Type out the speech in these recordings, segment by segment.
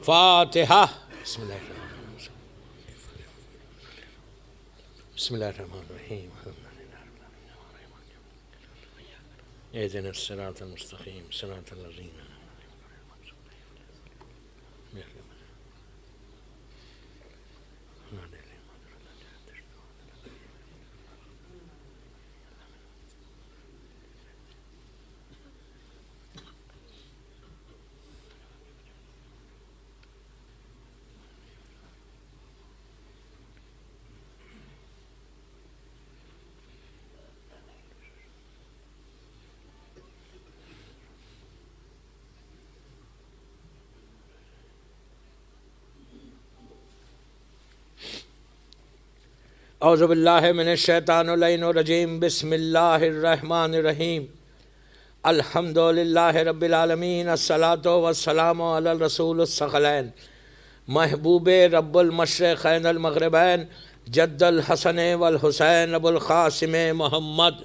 فاتحہ۔ بسم اللہ الرحمن الرحیم، اہدنا الصراط المستقیم صراط الذین اعوذ باللہ من الشیطان اللعین الرجیم، بسم اللہ الرحمن الرحیم، الحمد للہ رب العالمین، الصلاۃ والسلام علی الرسول الثقلین، محبوب رب المشرقین المغربین، جد الحسن والحسین ابو القاسم محمد،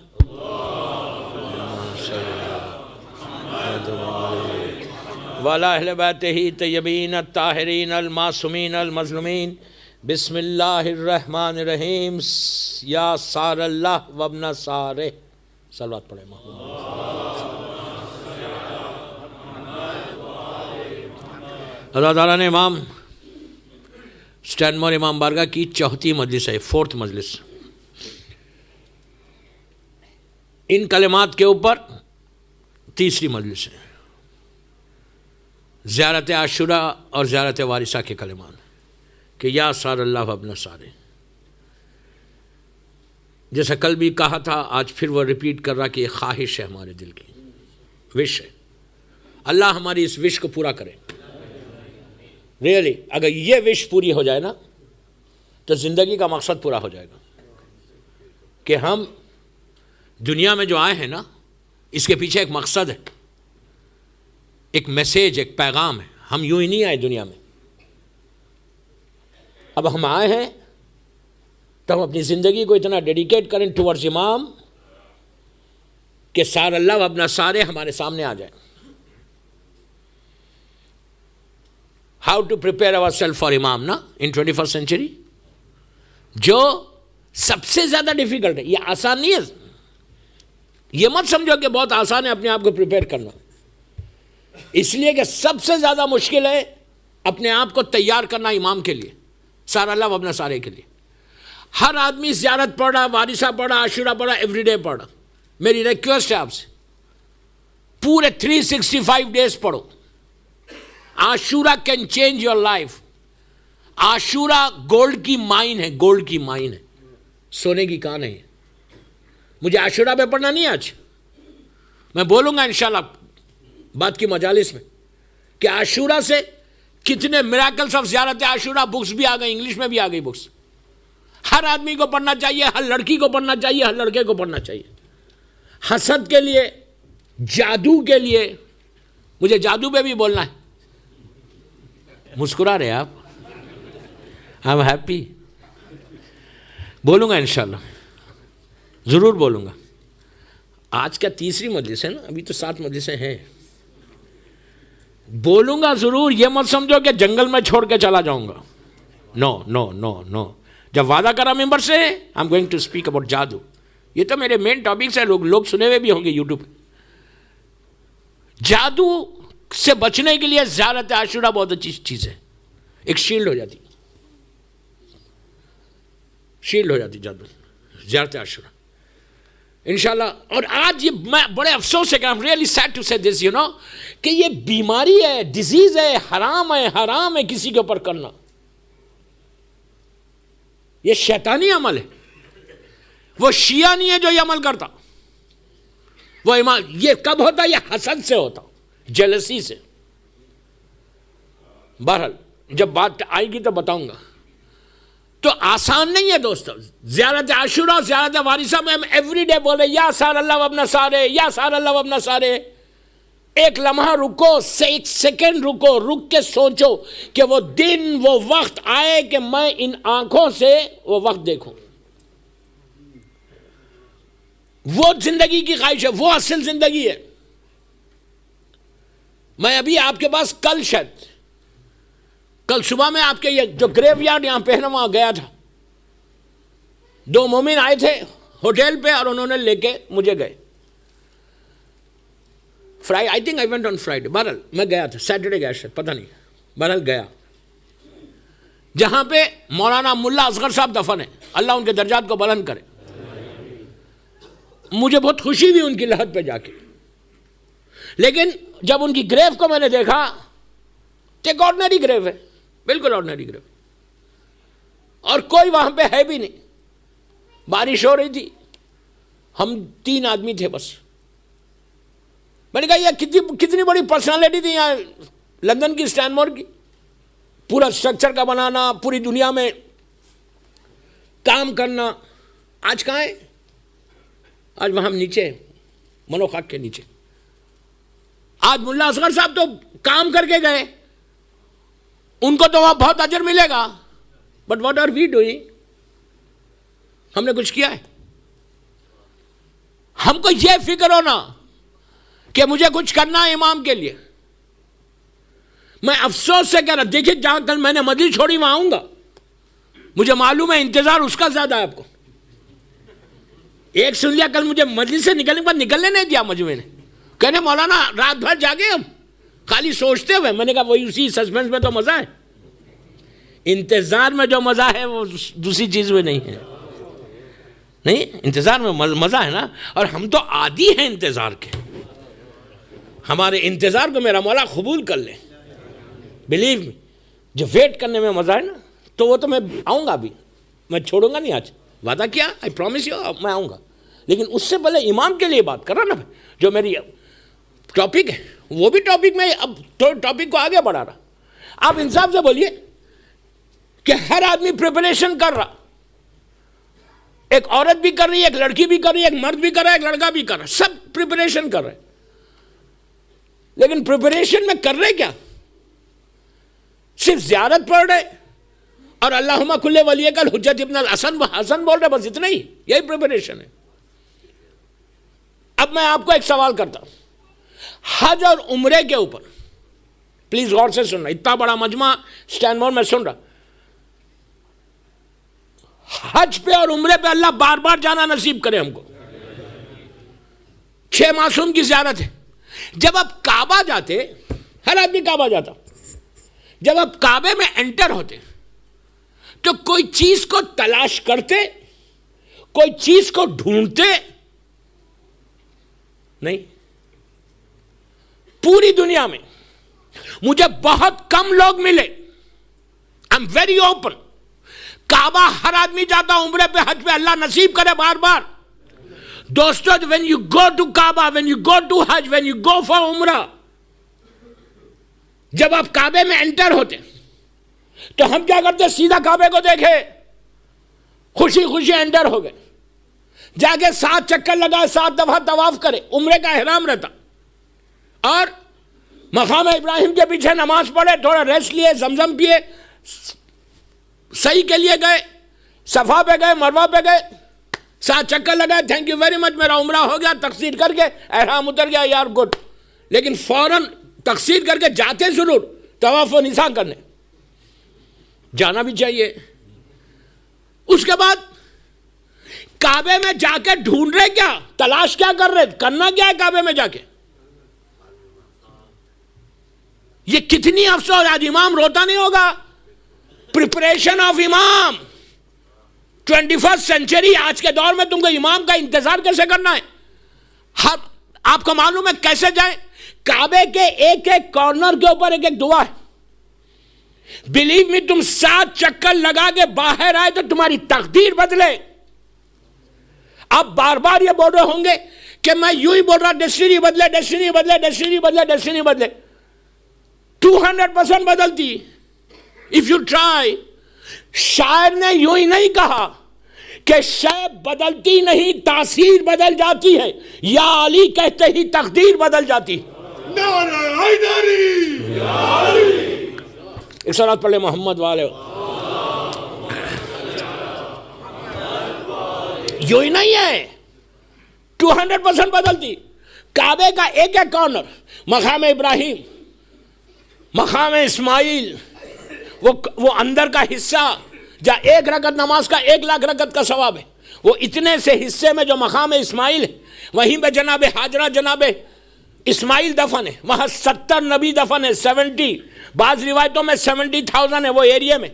وعلی اہل بیتہ طیبین الطاہرین المعصومین المظلومین، بسم اللہ الرحمن الرحیم، یا سار اللہ وابن سارہ، صلوات پڑھیں محمد۔ اللہ تعالیٰ نے امام اسٹینمور امام بارگاہ کی 4تھی مجلس ہے، 4th مجلس، ان کلمات کے اوپر 3ری مجلس ہے، زیارت عاشوراء اور زیارت وارثہ کے کلمات کہ یا سار اللہ وابن سارہ، جیسا کل بھی کہا تھا آج پھر وہ ریپیٹ کر رہا کہ یہ خواہش ہے ہمارے دل کی، وش ہے، اللہ ہماری اس وش کو پورا کرے۔ ریئلی اگر یہ وش پوری ہو جائے نا تو زندگی کا مقصد پورا ہو جائے گا، کہ ہم دنیا میں جو آئے ہیں نا اس کے پیچھے ایک مقصد ہے، ایک میسیج، ایک پیغام ہے، ہم یوں ہی نہیں آئے دنیا میں، اب ہم آئے ہیں تو ہم اپنی زندگی کو اتنا ڈیڈیکیٹ کریں ٹورڈز امام کہ سار اللہ وابن سارہ ہمارے سامنے آ جائے۔ How to prepare our self for امام نا ان 21st سینچری، جو سب سے زیادہ ڈیفیکلٹ ہے، یہ آسان نہیں ہے، یہ مت سمجھو کہ بہت آسان ہے اپنے آپ کو پریپیئر کرنا، اس لیے کہ سب سے زیادہ مشکل ہے اپنے آپ کو تیار کرنا امام کے لیے، سار اللہ وابن سارہ کے لیے۔ ہر آدمی زیارت پڑھ رہا، وارثہ پڑھ رہا، عاشوراء پڑھ رہا، ایوری ڈے پڑھ رہا، میری ریکویسٹ ہے آپ سے پورے 365 ڈیز پڑھو۔ عاشوراء کین چینج یور لائف۔ عاشوراء گولڈ کی مائن ہے، گولڈ کی مائن ہے، سونے کی کان ہے۔ مجھے عاشوراء پہ پڑھنا نہیں آج، میں بولوں گا انشاءاللہ بات کی مجالس میں کہ عاشوراء سے کتنے میراکلز آف زیارت عاشوراء بکس بھی آ گئی، انگلش میں بھی آ گئی بکس، ہر آدمی کو پڑھنا چاہیے، ہر لڑکی کو پڑھنا چاہیے، ہر لڑکے کو پڑھنا چاہیے۔ حسد کے لیے، جادو کے لیے، مجھے جادو پہ بھی بولنا ہے، مسکرا رہے آپ، آئی ایم ہیپی، بولوں گا انشاءاللہ، ضرور بولوں گا۔ آج کا 3ری مجلس ہے نا، ابھی تو 7 مجلسیں ہیں، بولوں گا ضرور، یہ مت سمجھو کہ جنگل میں چھوڑ کے چلا جاؤں گا، نو نو نو نو۔ جب وعدہ کرا ممبر سے I am going to speak about جادو، یہ تو میرے مین ٹاپکس ہیں، لوگ سنے ہوئے بھی ہوں گے یوٹیوب پہ۔ جادو سے بچنے کے لیے زیارت عاشوراء بہت اچھی چیز ہے، ایک شیلڈ ہو جاتی، شیلڈ ہو جاتی جادو، زیارت عاشوراء انشاءاللہ۔ اور آج یہ میں بڑے افسوس سے کہ I'm really sad to say this, you know، کہ یہ بیماری ہے، ڈیزیز ہے، حرام ہے کسی کے اوپر کرنا، یہ شیطانی عمل ہے۔ وہ شیعہ نہیں ہے جو یہ عمل کرتا، وہ یہ کب ہوتا؟ یہ حسد سے ہوتا، جیلسی سے۔ بہرحال جب بات آئے گی تو بتاؤں گا۔ تو آسان نہیں ہے دوستو، زیارت عاشوراء، زیارت وارثہ میں ہم ایوری ڈے بول رہے یا سار اللہ وابن سارہ، یا سار اللہ وابن سارہ۔ ایک لمحہ رکو، ایک سیکنڈ رکو، رک کے سوچو کہ وہ دن، وہ وقت آئے کہ میں ان آنکھوں سے وہ وقت دیکھوں۔ وہ زندگی کی خواہش ہے، وہ اصل زندگی ہے۔ میں ابھی آپ کے پاس کل شاید کل صبح میں آپ کے یہ جو گریو یارڈ یہاں پہ ہے نا وہاں گیا تھا, 2 مومن آئے تھے ہوٹل پہ اور انہوں نے لے کے مجھے گئے. I think I went on Friday, بہرحال میں گیا تھا, سیٹرڈے گیا شاید, پتہ نہیں, بہرحال گیا جہاں پہ مولانا ملا اصغر صاحب دفن ہے, اللہ ان کے درجات کو بلند کرے. مجھے بہت خوشی ہوئی ان کی لحد پہ جا کے, لیکن جب ان کی گریو کو میں نے دیکھا تو ایک آرڈنری گریو ہے, بالکل آرڈنری گریو, اور کوئی وہاں پہ ہے بھی نہیں. بارش ہو رہی تھی, ہم 3 آدمی تھے بس. میں نے کہا یہ کتنی بڑی پرسنالٹی تھی یہاں لندن کی, اسٹینمور کی, پورا اسٹرکچر کا بنانا, پوری دنیا میں کام کرنا. آج کہاں ہے؟ آج وہاں ہم نیچے, منو خاک کے نیچے. آج ملا اصغر صاحب تو کام کر کے گئے, ان کو تو وہاں بہت اجر ملے گا, but what are we doing? ہم نے کچھ کیا ہے؟ ہم کو یہ فکر ہونا کہ مجھے کچھ کرنا ہے امام کے لیے. میں افسوس سے کہہ رہا, دیکھیے جہاں کل میں نے مجلس چھوڑی وہاں آؤں گا, مجھے معلوم ہے انتظار اس کا زیادہ ہے آپ کو. ایک سن لیا کل مجھے مجلس سے نکلنے کے بعد نکلنے نہیں دیا مجموعے نے, کہنے مولانا رات بھر جاگے ہم خالی سوچتے ہوئے. میں نے کہا وہی اسی سسپینس میں تو مزہ ہے, انتظار میں جو مزہ ہے وہ دوسری چیز میں نہیں ہے. نہیں, انتظار میں مزہ ہے نا, اور ہم تو عادی ہیں انتظار کے. ہمارے انتظار کو میرا مولا قبول کر لے. بلیو می, جو ویٹ کرنے میں مزہ ہے نا, تو وہ تو میں آؤں گا بھی, میں چھوڑوں گا نہیں. آج وعدہ کیا, آئی پرومس یو, میں آؤں گا. لیکن اس سے پہلے امام کے لیے بات کر رہا نا, جو میری ٹاپک ہے وہ بھی ٹاپک میں اب ٹاپک کو آگے بڑھا رہا. آپ انصاف سے بولیے کہ ہر آدمی پریپریشن کر رہا, ایک عورت بھی کر رہی ہے, ایک لڑکی بھی کر رہی ہے, ایک مرد بھی کر رہا ہے, ایک لڑکا بھی کر رہا ہے, سب پریپریشن کر رہے. لیکن پریپریشن میں کر رہے کیا؟ صرف زیارت پڑھ رہے اور اللہم کل ولی کل حجت ابن الحسن بول رہے, بس اتنا ہی, یہی پریپریشن ہے. اب میں آپ کو ایک سوال کرتا ہوں, حج اور عمرے کے اوپر پلیز غور سے سننا, اتنا بڑا مجمع اسٹینمور میں سن رہا. حج پہ اور عمرے پہ اللہ بار بار جانا نصیب کرے ہم کو. 6 معصوم کی زیارت ہے. جب آپ کعبہ جاتے, ہر آدمی کعبہ جاتا, جب آپ کعبے میں انٹر ہوتے تو کوئی چیز کو تلاش کرتے, کوئی چیز کو ڈھونڈتے نہیں. پوری دنیا میں مجھے بہت کم لوگ ملے, آئی ایم ویری اوپن, کعبہ ہر آدمی جاتا, عمرے پہ حج پہ اللہ نصیب کرے بار بار. دوستو, when you go to Kaaba, when you go to Hajj, when you go for Umrah, جب آپ کعبے میں انٹر ہوتے تو ہم کیا کرتے, سیدھا کعبے کو دیکھے, خوشی خوشی انٹر ہو گئے, جا کے 7 چکر لگائے, 7 دفعہ طواف کرے, عمرے کا احرام رہتا, اور مقام ابراہیم کے پیچھے نماز پڑھے, تھوڑا ریسٹ لیے, زمزم پیے, صحیح کے لیے گئے, صفا پہ گئے, مروہ پہ گئے, 7 چکر لگائے, تھینک یو ویری مچ, میرا عمرہ ہو گیا, تقصیر کر کے احرام اتر گیا, یار گڈ. لیکن فوراً تقصیر کر کے جاتے ضرور طواف و نساء کرنے, جانا بھی چاہیے. اس کے بعد کعبے میں جا کے ڈھونڈ رہے کیا, تلاش کیا کر رہے, کرنا کیا ہے کعبے میں جا کے؟ یہ کتنی افسوس, آج امام روتا نہیں ہوگا. پریپریشن آف امام, 21 سینچری, آج کے دور میں تم کو امام کا انتظار کیسے کرنا ہے؟ آپ کو معلوم ہے کیسے جائیں؟ کعبے کے ایک ایک کارنر کے اوپر ایک ایک دعا ہے. بلیو می, تم 7 چکر لگا کے باہر آئے تو تمہاری تقدیر بدلے. آپ بار بار یہ بول رہے ہوں گے کہ میں یوں ہی بول رہا, ڈیسٹینی بدلے, ڈیسٹینی بدلے, ڈیسٹینی بدلے, ڈیسٹینی بدلے. 200% بدلتی if you try. شاعر نے یوں ہی نہیں کہا کہ شے بدلتی نہیں, تاثیر بدل جاتی ہے, یا علی کہتے ہی تقدیر بدل جاتی. ایک صلوات پڑھ لے محمد والے. یوں ہی نہیں ہے, 200% بدلتی. کعبے کا ایک ایک کارنر, مقام ابراہیم, مقام اسماعیل, وہ اندر کا حصہ جہاں 1 رکعت نماز کا 1 لاکھ رکعت کا ثواب ہے، وہ اتنے سے حصے میں جو مقام اسماعیل ہے، وہیں پہ جناب حاجرہ جناب اسماعیل دفن ہے، وہاں 70 نبی دفن ہے، 70، بعض روایتوں میں 70,000 ہے وہ ایریا میں،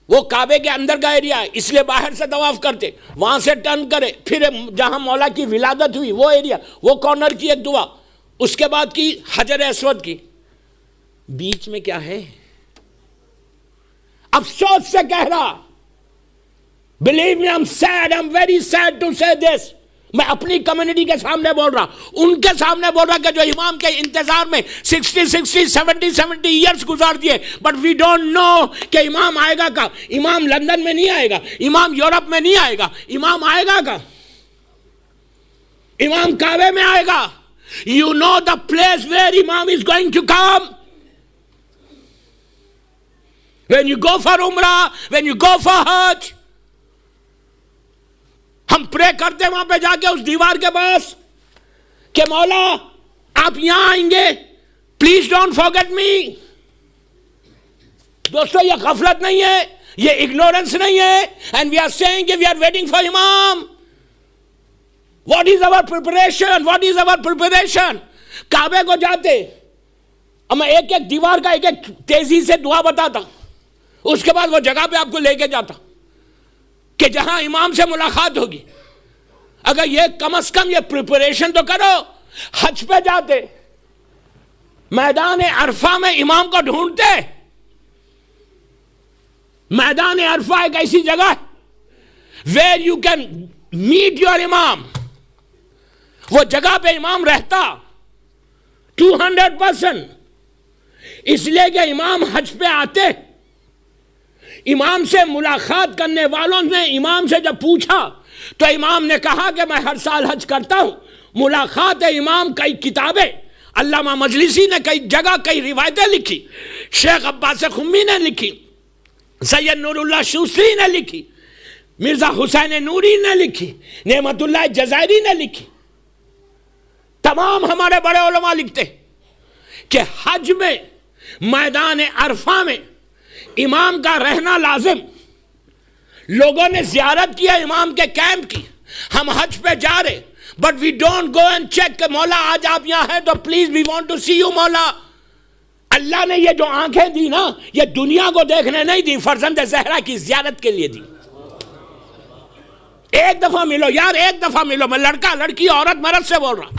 وہ کعبے کے اندر کا ایریا ہے، اس لیے باہر سے طواف کرتے، وہاں سے ٹرن کرے، پھر جہاں مولا کی ولادت ہوئی وہ ایریا، وہ کارنر کی ایک دعا، اس کے بعد کی حجر اسود کی، بیچ میں کیا ہے؟ افسوس سے کہہ رہا، believe me, I'm sad, I'm very sad to say this، میں اپنی کمیونٹی کے سامنے بول رہا، ان کے سامنے بول رہا کہ جو امام کے انتظار میں 60 70 ایئرز گزار دیے، بٹ وی ڈونٹ نو کہ امام آئے گا کا، امام لندن میں نہیں آئے گا، امام یورپ میں نہیں آئے گا، امام آئے گا کا، امام کعبے میں آئے گا. You know the place where Imam is going to come. When you go for Umrah, when you go for Hajj, ہم پرے کرتے وہاں پہ جا کے اس دیوار کے پاس کہ مولا آپ یہاں آئیں گے، پلیز ڈونٹ فارگیٹ می. دوستو یہ غفلت نہیں ہے، یہ اگنورنس نہیں ہے. اینڈ وی آر سیئنگ کہ وی آر ویٹنگ فار امام. What is over preparation, what is over preparation. کعبے کو جاتے میں ایک ایک دیوار کا ایک ایک تیزی سے دعا بتاتا، اس کے بعد وہ جگہ پہ آپ کو لے کے جاتا کہ جہاں امام سے ملاقات ہوگی. اگر یہ کم از کم یہ پریپریشن تو کرو. حج پہ جاتے میدان عرفہ میں امام کو ڈھونڈتے. میدان عرفہ ایک ایسی جگہ ہے where you can meet your امام. وہ جگہ پہ امام رہتا 200%. اس لیے کہ امام حج پہ آتے، امام سے ملاقات کرنے والوں نے امام سے جب پوچھا تو امام نے کہا کہ میں ہر سال حج کرتا ہوں. ملاقات امام کئی کتابیں علامہ مجلسی نے کئی جگہ کئی روایتیں لکھی، شیخ عباس خمی نے لکھی، سید نور اللہ شوسری نے لکھی، مرزا حسین نوری نے لکھی، نعمت اللہ جزائری نے لکھی، تمام ہمارے بڑے علماء لکھتے کہ حج میں میدان عرفہ میں امام کا رہنا لازم. لوگوں نے زیارت کیا امام کے کیمپ کی. ہم حج پہ جا رہے but we don't go and check کہ مولا آج آپ یہاں ہیں تو please we want to see you. مولا اللہ نے یہ جو آنکھیں دی نا، یہ دنیا کو دیکھنے نہیں دی، فرزند زہرا کی زیارت کے لیے دی. ایک دفعہ ملو یار، ایک دفعہ ملو. میں لڑکا لڑکی عورت مرد سے بول رہا،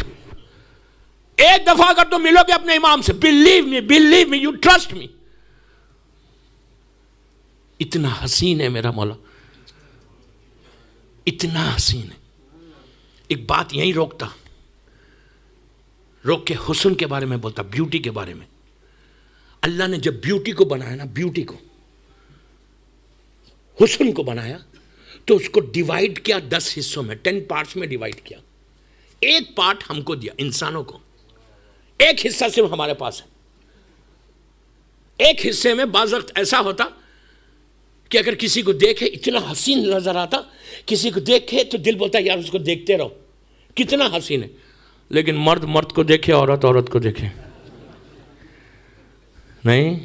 ایک دفعہ اگر تم ملو گے اپنے امام سے، believe me, you trust me. اتنا حسین ہے میرا مولا، اتنا حسین ہے. ایک بات یہیں روک کے حسن کے بارے میں بولتا، بیوٹی کے بارے میں. اللہ نے جب بیوٹی کو بنایا نا، بیوٹی کو، حسن کو بنایا تو اس کو ڈیوائیڈ کیا 10 حصوں میں، 10 پارٹس میں ڈیوائیڈ کیا. ایک پارٹ ہم کو دیا، انسانوں کو. ایک حصہ صرف ہمارے پاس ہے. ایک حصے میں بعض وقت ایسا ہوتا کہ اگر کسی کو دیکھے اتنا حسین نظر آتا، کسی کو دیکھے تو دل بولتا یار اس کو دیکھتے رہو کتنا حسین ہے. لیکن مرد مرد کو دیکھے، عورت عورت کو دیکھے. نہیں،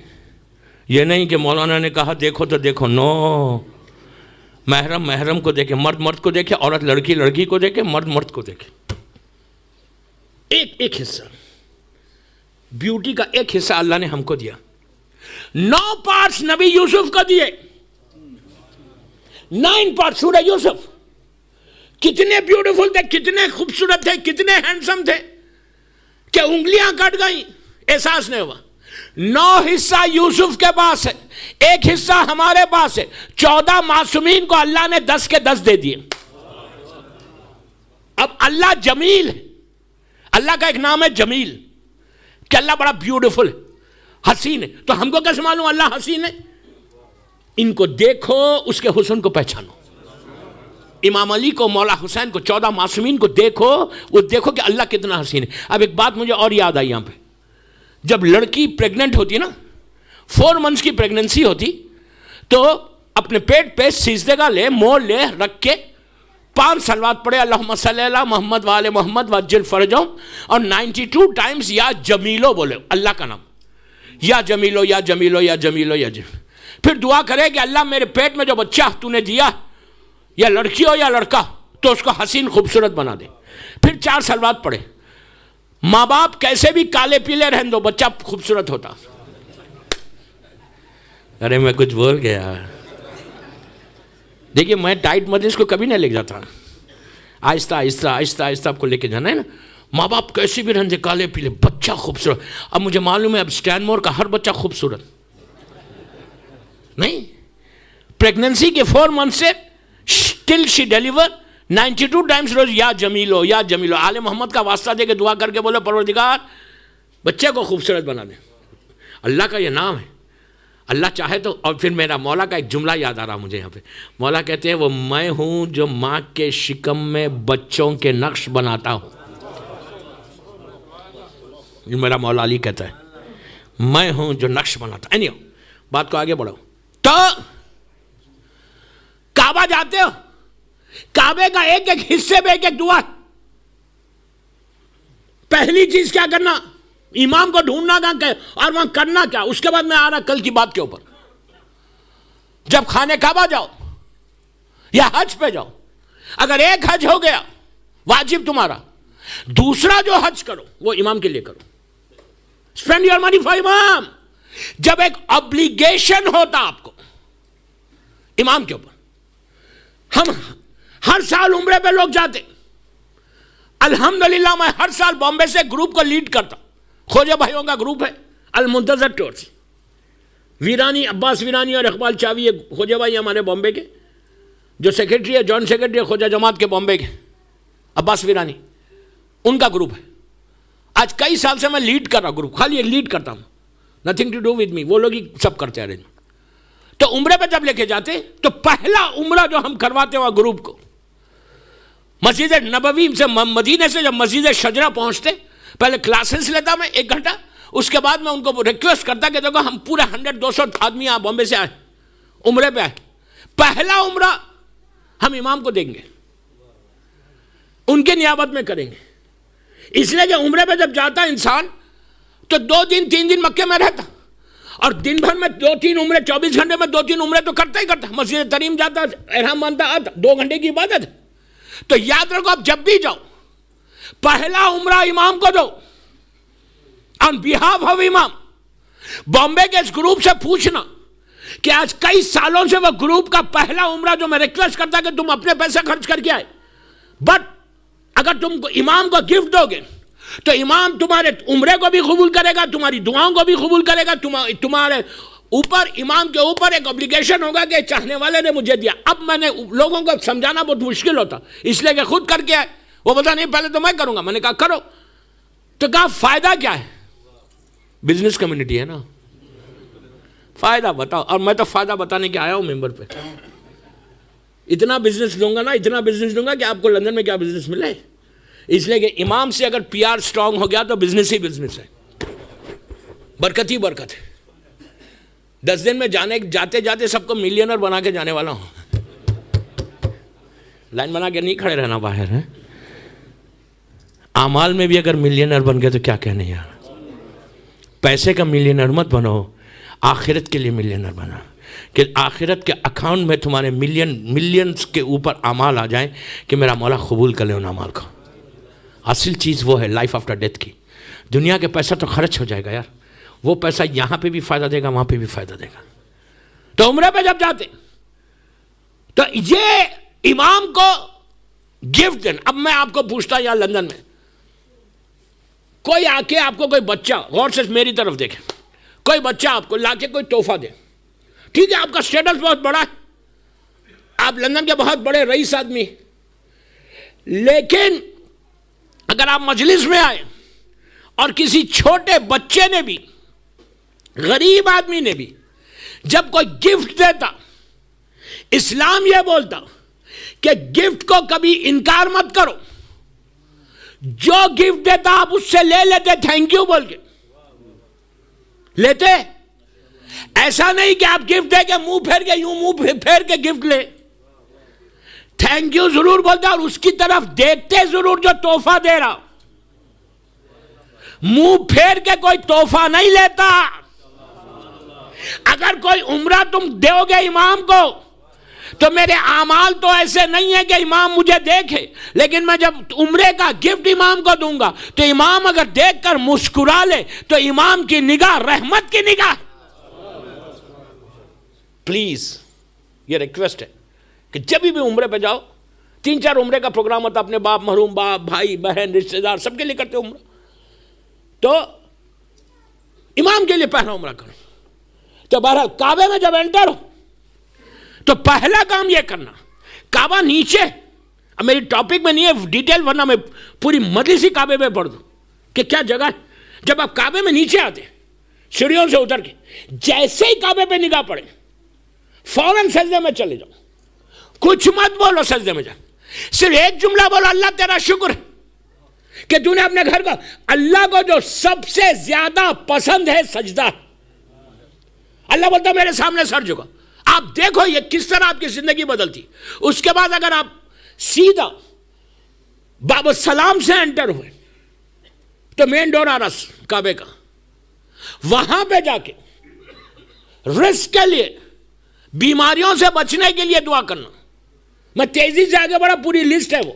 یہ نہیں کہ مولانا نے کہا دیکھو تو دیکھو، نو. محرم محرم کو دیکھے، مرد مرد کو دیکھے، عورت لڑکی لڑکی کو دیکھے، مرد مرد کو دیکھے. ایک حصہ بیوٹی کا، ایک حصہ اللہ نے ہم کو دیا. 9 پارٹس نبی یوسف کو دیے. 9 پارٹ سورہ یوسف. کتنے بیوٹیفل تھے، کتنے خوبصورت تھے، کتنے ہینڈسم تھے کہ انگلیاں کٹ گئیں، احساس نہیں ہوا. 9 حصہ یوسف کے پاس ہے، ایک حصہ ہمارے پاس ہے. 14 معصومین کو اللہ نے 10 کے 10 دے دیے. اب اللہ جمیل ہے، اللہ کا ایک نام ہے جمیل، کہ اللہ بڑا بیوٹیفل ہے، حسین ہے. تو ہم کو کیسے معلوم اللہ حسین ہے؟ ان کو دیکھو، اس کے حسن کو پہچانو. امام علی کو، مولا حسین کو، 14 معصومین کو دیکھو، وہ دیکھو کہ اللہ کتنا حسین ہے. اب ایک بات مجھے اور یاد آئی یہاں پہ. جب لڑکی پریگننٹ ہوتی ہے نا، 4 منتھس کی پریگننسی ہوتی، تو اپنے پیٹ پہ سجدہ لے، مول لے رکھ کے 5 صلوات پڑھے، اللہم صلی اللہ محمد وآل محمد وعجل فرجہم، اور 92 ٹائمز یا جمیلو بولے، اللہ کا نام، یا جمیلو یا جمیلو یا جمیلو یا جمیلو. پھر دعا کرے کہ اللہ میرے پیٹ میں جو بچہ تو نے دیا یا لڑکی ہو یا لڑکا تو اس کو حسین خوبصورت بنا دے. پھر 4 صلوات پڑھے. ماں باپ کیسے بھی کالے پیلے رہن دو, بچہ خوبصورت ہوتا. ارے میں کچھ بول گیا. دیکھیے میں ٹائٹ مجلس کو کبھی نہیں لے جاتا, آہستہ آہستہ آہستہ آہستہ آپ کو لے کے جانا ہے نا. ماں باپ کیسے بھی رہن دے کالے پیلے, بچہ خوبصورت. اب مجھے معلوم ہے اب اسٹینمور کا ہر بچہ خوبصورت نہیں. پریگننسی کے 4 months سے till she deliver 92 times روز یا جمیلو یا جمیلو. آل محمد کا واسطہ دے کے دعا کر کے بولے پروردگار بچے کو خوبصورت بنا دے. اللہ کا یہ نام ہے, اللہ چاہے تو. اور پھر میرا مولا کا ایک جملہ یاد آ رہا مجھے یہاں پہ. مولا کہتے ہیں وہ میں ہوں جو ماں کے شکم میں بچوں کے نقش بناتا ہوں. یہ میرا مولا علی کہتا ہے میں ہوں جو نقش بناتا. بات کو آگے بڑھو. تو کعبہ جاتے ہو, کعبے کا ایک ایک حصے پہ ایک ایک دعا. پہلی چیز کیا کرنا, امام کو ڈھونڈنا کہاں کہ اور وہاں کرنا کیا. اس کے بعد میں آ رہا کل کی بات کے اوپر. جب خانے کعبہ جاؤ یا حج پہ جاؤ, اگر ایک حج ہو گیا واجب تمہارا, دوسرا جو حج کرو وہ امام کے لیے کرو. اسپینڈ یور منی فار امام. جب ایک obligation ہوتا آپ کو امام کے اوپر. ہم ہر سال عمرے پہ لوگ جاتے. الحمدللہ میں ہر سال بامبے سے گروپ کو لیڈ کرتا. خوجہ بھائیوں کا گروپ ہے المنتظر ٹورز. ویرانی, عباس ویرانی اور اقبال چاوی, یہ خوجہ بھائی ہمارے بامبے کے جو سیکرٹری ہے, جوائنٹ سیکرٹری ہے خوجہ جماعت کے بامبے کے, عباس ویرانی, ان کا گروپ ہے. آج کئی سال سے میں لیڈ کر رہا گروپ, خالی یہ لیڈ کرتا ہوں, nothing to do with me. وہ لوگ ہی سب کرتے ہیں. تو عمرے پہ جب لے کے جاتے تو پہلا عمرہ جو ہم کرواتے ہیں گروپ کو, مسجد نبوی سے مدینے سے جب مسجد شجرہ پہنچتے پہلے کلاسز لیتا میں 1 گھنٹہ. اس کے بعد میں ان کو ریکویسٹ کرتا کہ دیکھو ہم پورا 100-200 آدمی یہاں بامبے سے آئے, عمرے پہ آئے, پہلا عمرہ ہم امام کو دیں گے, ان کے نیابت میں کریں گے. اس لیے کہ عمرے پہ جب جاتا انسان تو 2 دن 3 دن مکے میں رہتا, اور دن بھر میں 2-3 عمرے, 24 گھنٹے میں 2-3 عمرے تو کرتا ہی کرتا. مسجد تریم جاتا, احرام باندھتا, آتا, 2 گھنٹے کی عبادت ہے. تو یاد رکھو آپ جب بھی جاؤ پہلا عمرہ امام کو دو on behalf of امام. بامبے کے اس گروپ سے پوچھنا کہ آج کئی سالوں سے وہ گروپ کا پہلا عمرہ جو میں ریکویسٹ کرتا کہ تم اپنے پیسے خرچ کر کے آئے, بٹ اگر تم امام کو گفٹ دو گے تو امام تمہارے عمرے کو بھی قبول کرے گا, تمہاری دعاؤں کو بھی قبول کرے گا. تمہارے اوپر, امام کے اوپر ایک obligation ہوگا کہ چاہنے والے نے مجھے دیا. اب میں نے لوگوں کو سمجھانا بہت مشکل ہوتا, اس لیے کہ خود کر کے آئے. وہ بتا نہیں پہلے تو میں کروں گا. میں نے کہا کرو. تو کہا فائدہ کیا ہے, بزنس کمیونٹی ہے نا, فائدہ بتاؤ. اور میں تو فائدہ بتانے کے آیا ہوں ممبر پہ. اتنا بزنس دوں گا نا, اتنا بزنس دوں گا کہ آپ کو لندن میں کیا بزنس ملے. اس لیے کہ امام سے اگر PR سٹرونگ ہو گیا تو بزنس ہی بزنس ہے, برکت ہی برکت ہے. 10 دن میں جاتے جاتے سب کو ملینر بنا کے جانے والا ہوں. لائن بنا کے نہیں کھڑے رہنا باہر ہے. اعمال میں بھی اگر ملینر بن گئے تو کیا کہنے یار. پیسے کا ملینر مت بنو, آخرت کے لیے ملینر بنا, کہ آخرت کے اکاؤنٹ میں تمہارے ملینز کے اوپر اعمال آ جائیں کہ میرا مولا قبول کر لے ان اعمال کو. اصل چیز وہ ہے لائف آفٹر ڈیتھ کی. دنیا کے پیسہ تو خرچ ہو جائے گا یار, وہ پیسہ یہاں پہ بھی فائدہ دے گا, وہاں پہ بھی فائدہ دے گا. تو عمرے پہ جب جاتے تو یہ امام کو گفٹ دینا. اب میں آپ کو پوچھتا یہاں لندن میں کوئی آ کے آپ کو کوئی بچہ, غور سے میری طرف دیکھیں, کوئی بچہ آپ کو لا کے کوئی تحفہ دے, ٹھیک ہے آپ کا سٹیٹس بہت بڑا ہے, آپ لندن کے بہت بڑے رئیس آدمی, لیکن اگر آپ مجلس میں آئے اور کسی چھوٹے بچے نے بھی, غریب آدمی نے بھی جب کوئی گفٹ دیتا, اسلام یہ بولتا کہ گفٹ کو کبھی انکار مت کرو. جو گفٹ دیتا آپ اس سے لے لیتے, تھینک یو بول کے لیتے. ایسا نہیں کہ آپ گفٹ دے کے منہ پھیر کے, یوں منہ پھیر کے گفٹ لے. تھینک یو ضرور بولتا اور اس کی طرف دیکھتے ضرور جو تحفہ دے رہا. منہ پھیر کے کوئی تحفہ نہیں لیتا. اگر کوئی عمرہ تم دو گے امام کو تو میرے اعمال تو ایسے نہیں ہے کہ امام مجھے دیکھے، لیکن میں جب عمرے کا گفٹ امام کو دوں گا تو امام اگر دیکھ کر مسکرا لے تو امام کی نگاہ رحمت کی نگاہ۔ پلیز یہ ریکویسٹ ہے کہ جب بھی عمرے پہ جاؤ، 3-4 عمرے کا پروگرام ہوتا، اپنے باپ مرحوم باپ، بھائی بہن، رشتہ دار سب کے لیے کرتے عمرہ، تو امام کے لیے پہلا عمرہ کرو۔ تو بہرحال کعبے میں جب انٹر ہو تو پہلا کام یہ کرنا، کعبہ نیچے، اب میری ٹاپک میں نہیں ہے ڈیٹیل، ورنہ میں پوری مجلس ہی کعبے میں پڑھ دوں کہ کیا جگہ ہے۔ جب آپ کعبے میں نیچے آتے سیڑھیوں سے اتر کے، جیسے ہی کعبے پہ نگاہ پڑے فوراً سجدے میں چلے جاؤ، کچھ مت بولو، سجدے میں جاؤ، صرف ایک جملہ بولو، اللہ تیرا شکر ہے کہ تو نے اپنے گھر کا، اللہ کو جو سب سے زیادہ پسند ہے سجدہ، اللہ بولتا میرے سامنے سر جھکا۔ آپ دیکھو یہ کس طرح آپ کی زندگی بدلتی۔ اس کے بعد اگر آپ سیدھا باب السلام سے انٹر ہوئے تو مین ڈور آ رہا کعبے کا، وہاں پہ جا کے رزق کے لیے، بیماریوں سے بچنے کے لیے دعا کرنا۔ میں تیزی سے آگے بڑھا، پوری لسٹ ہے وہ،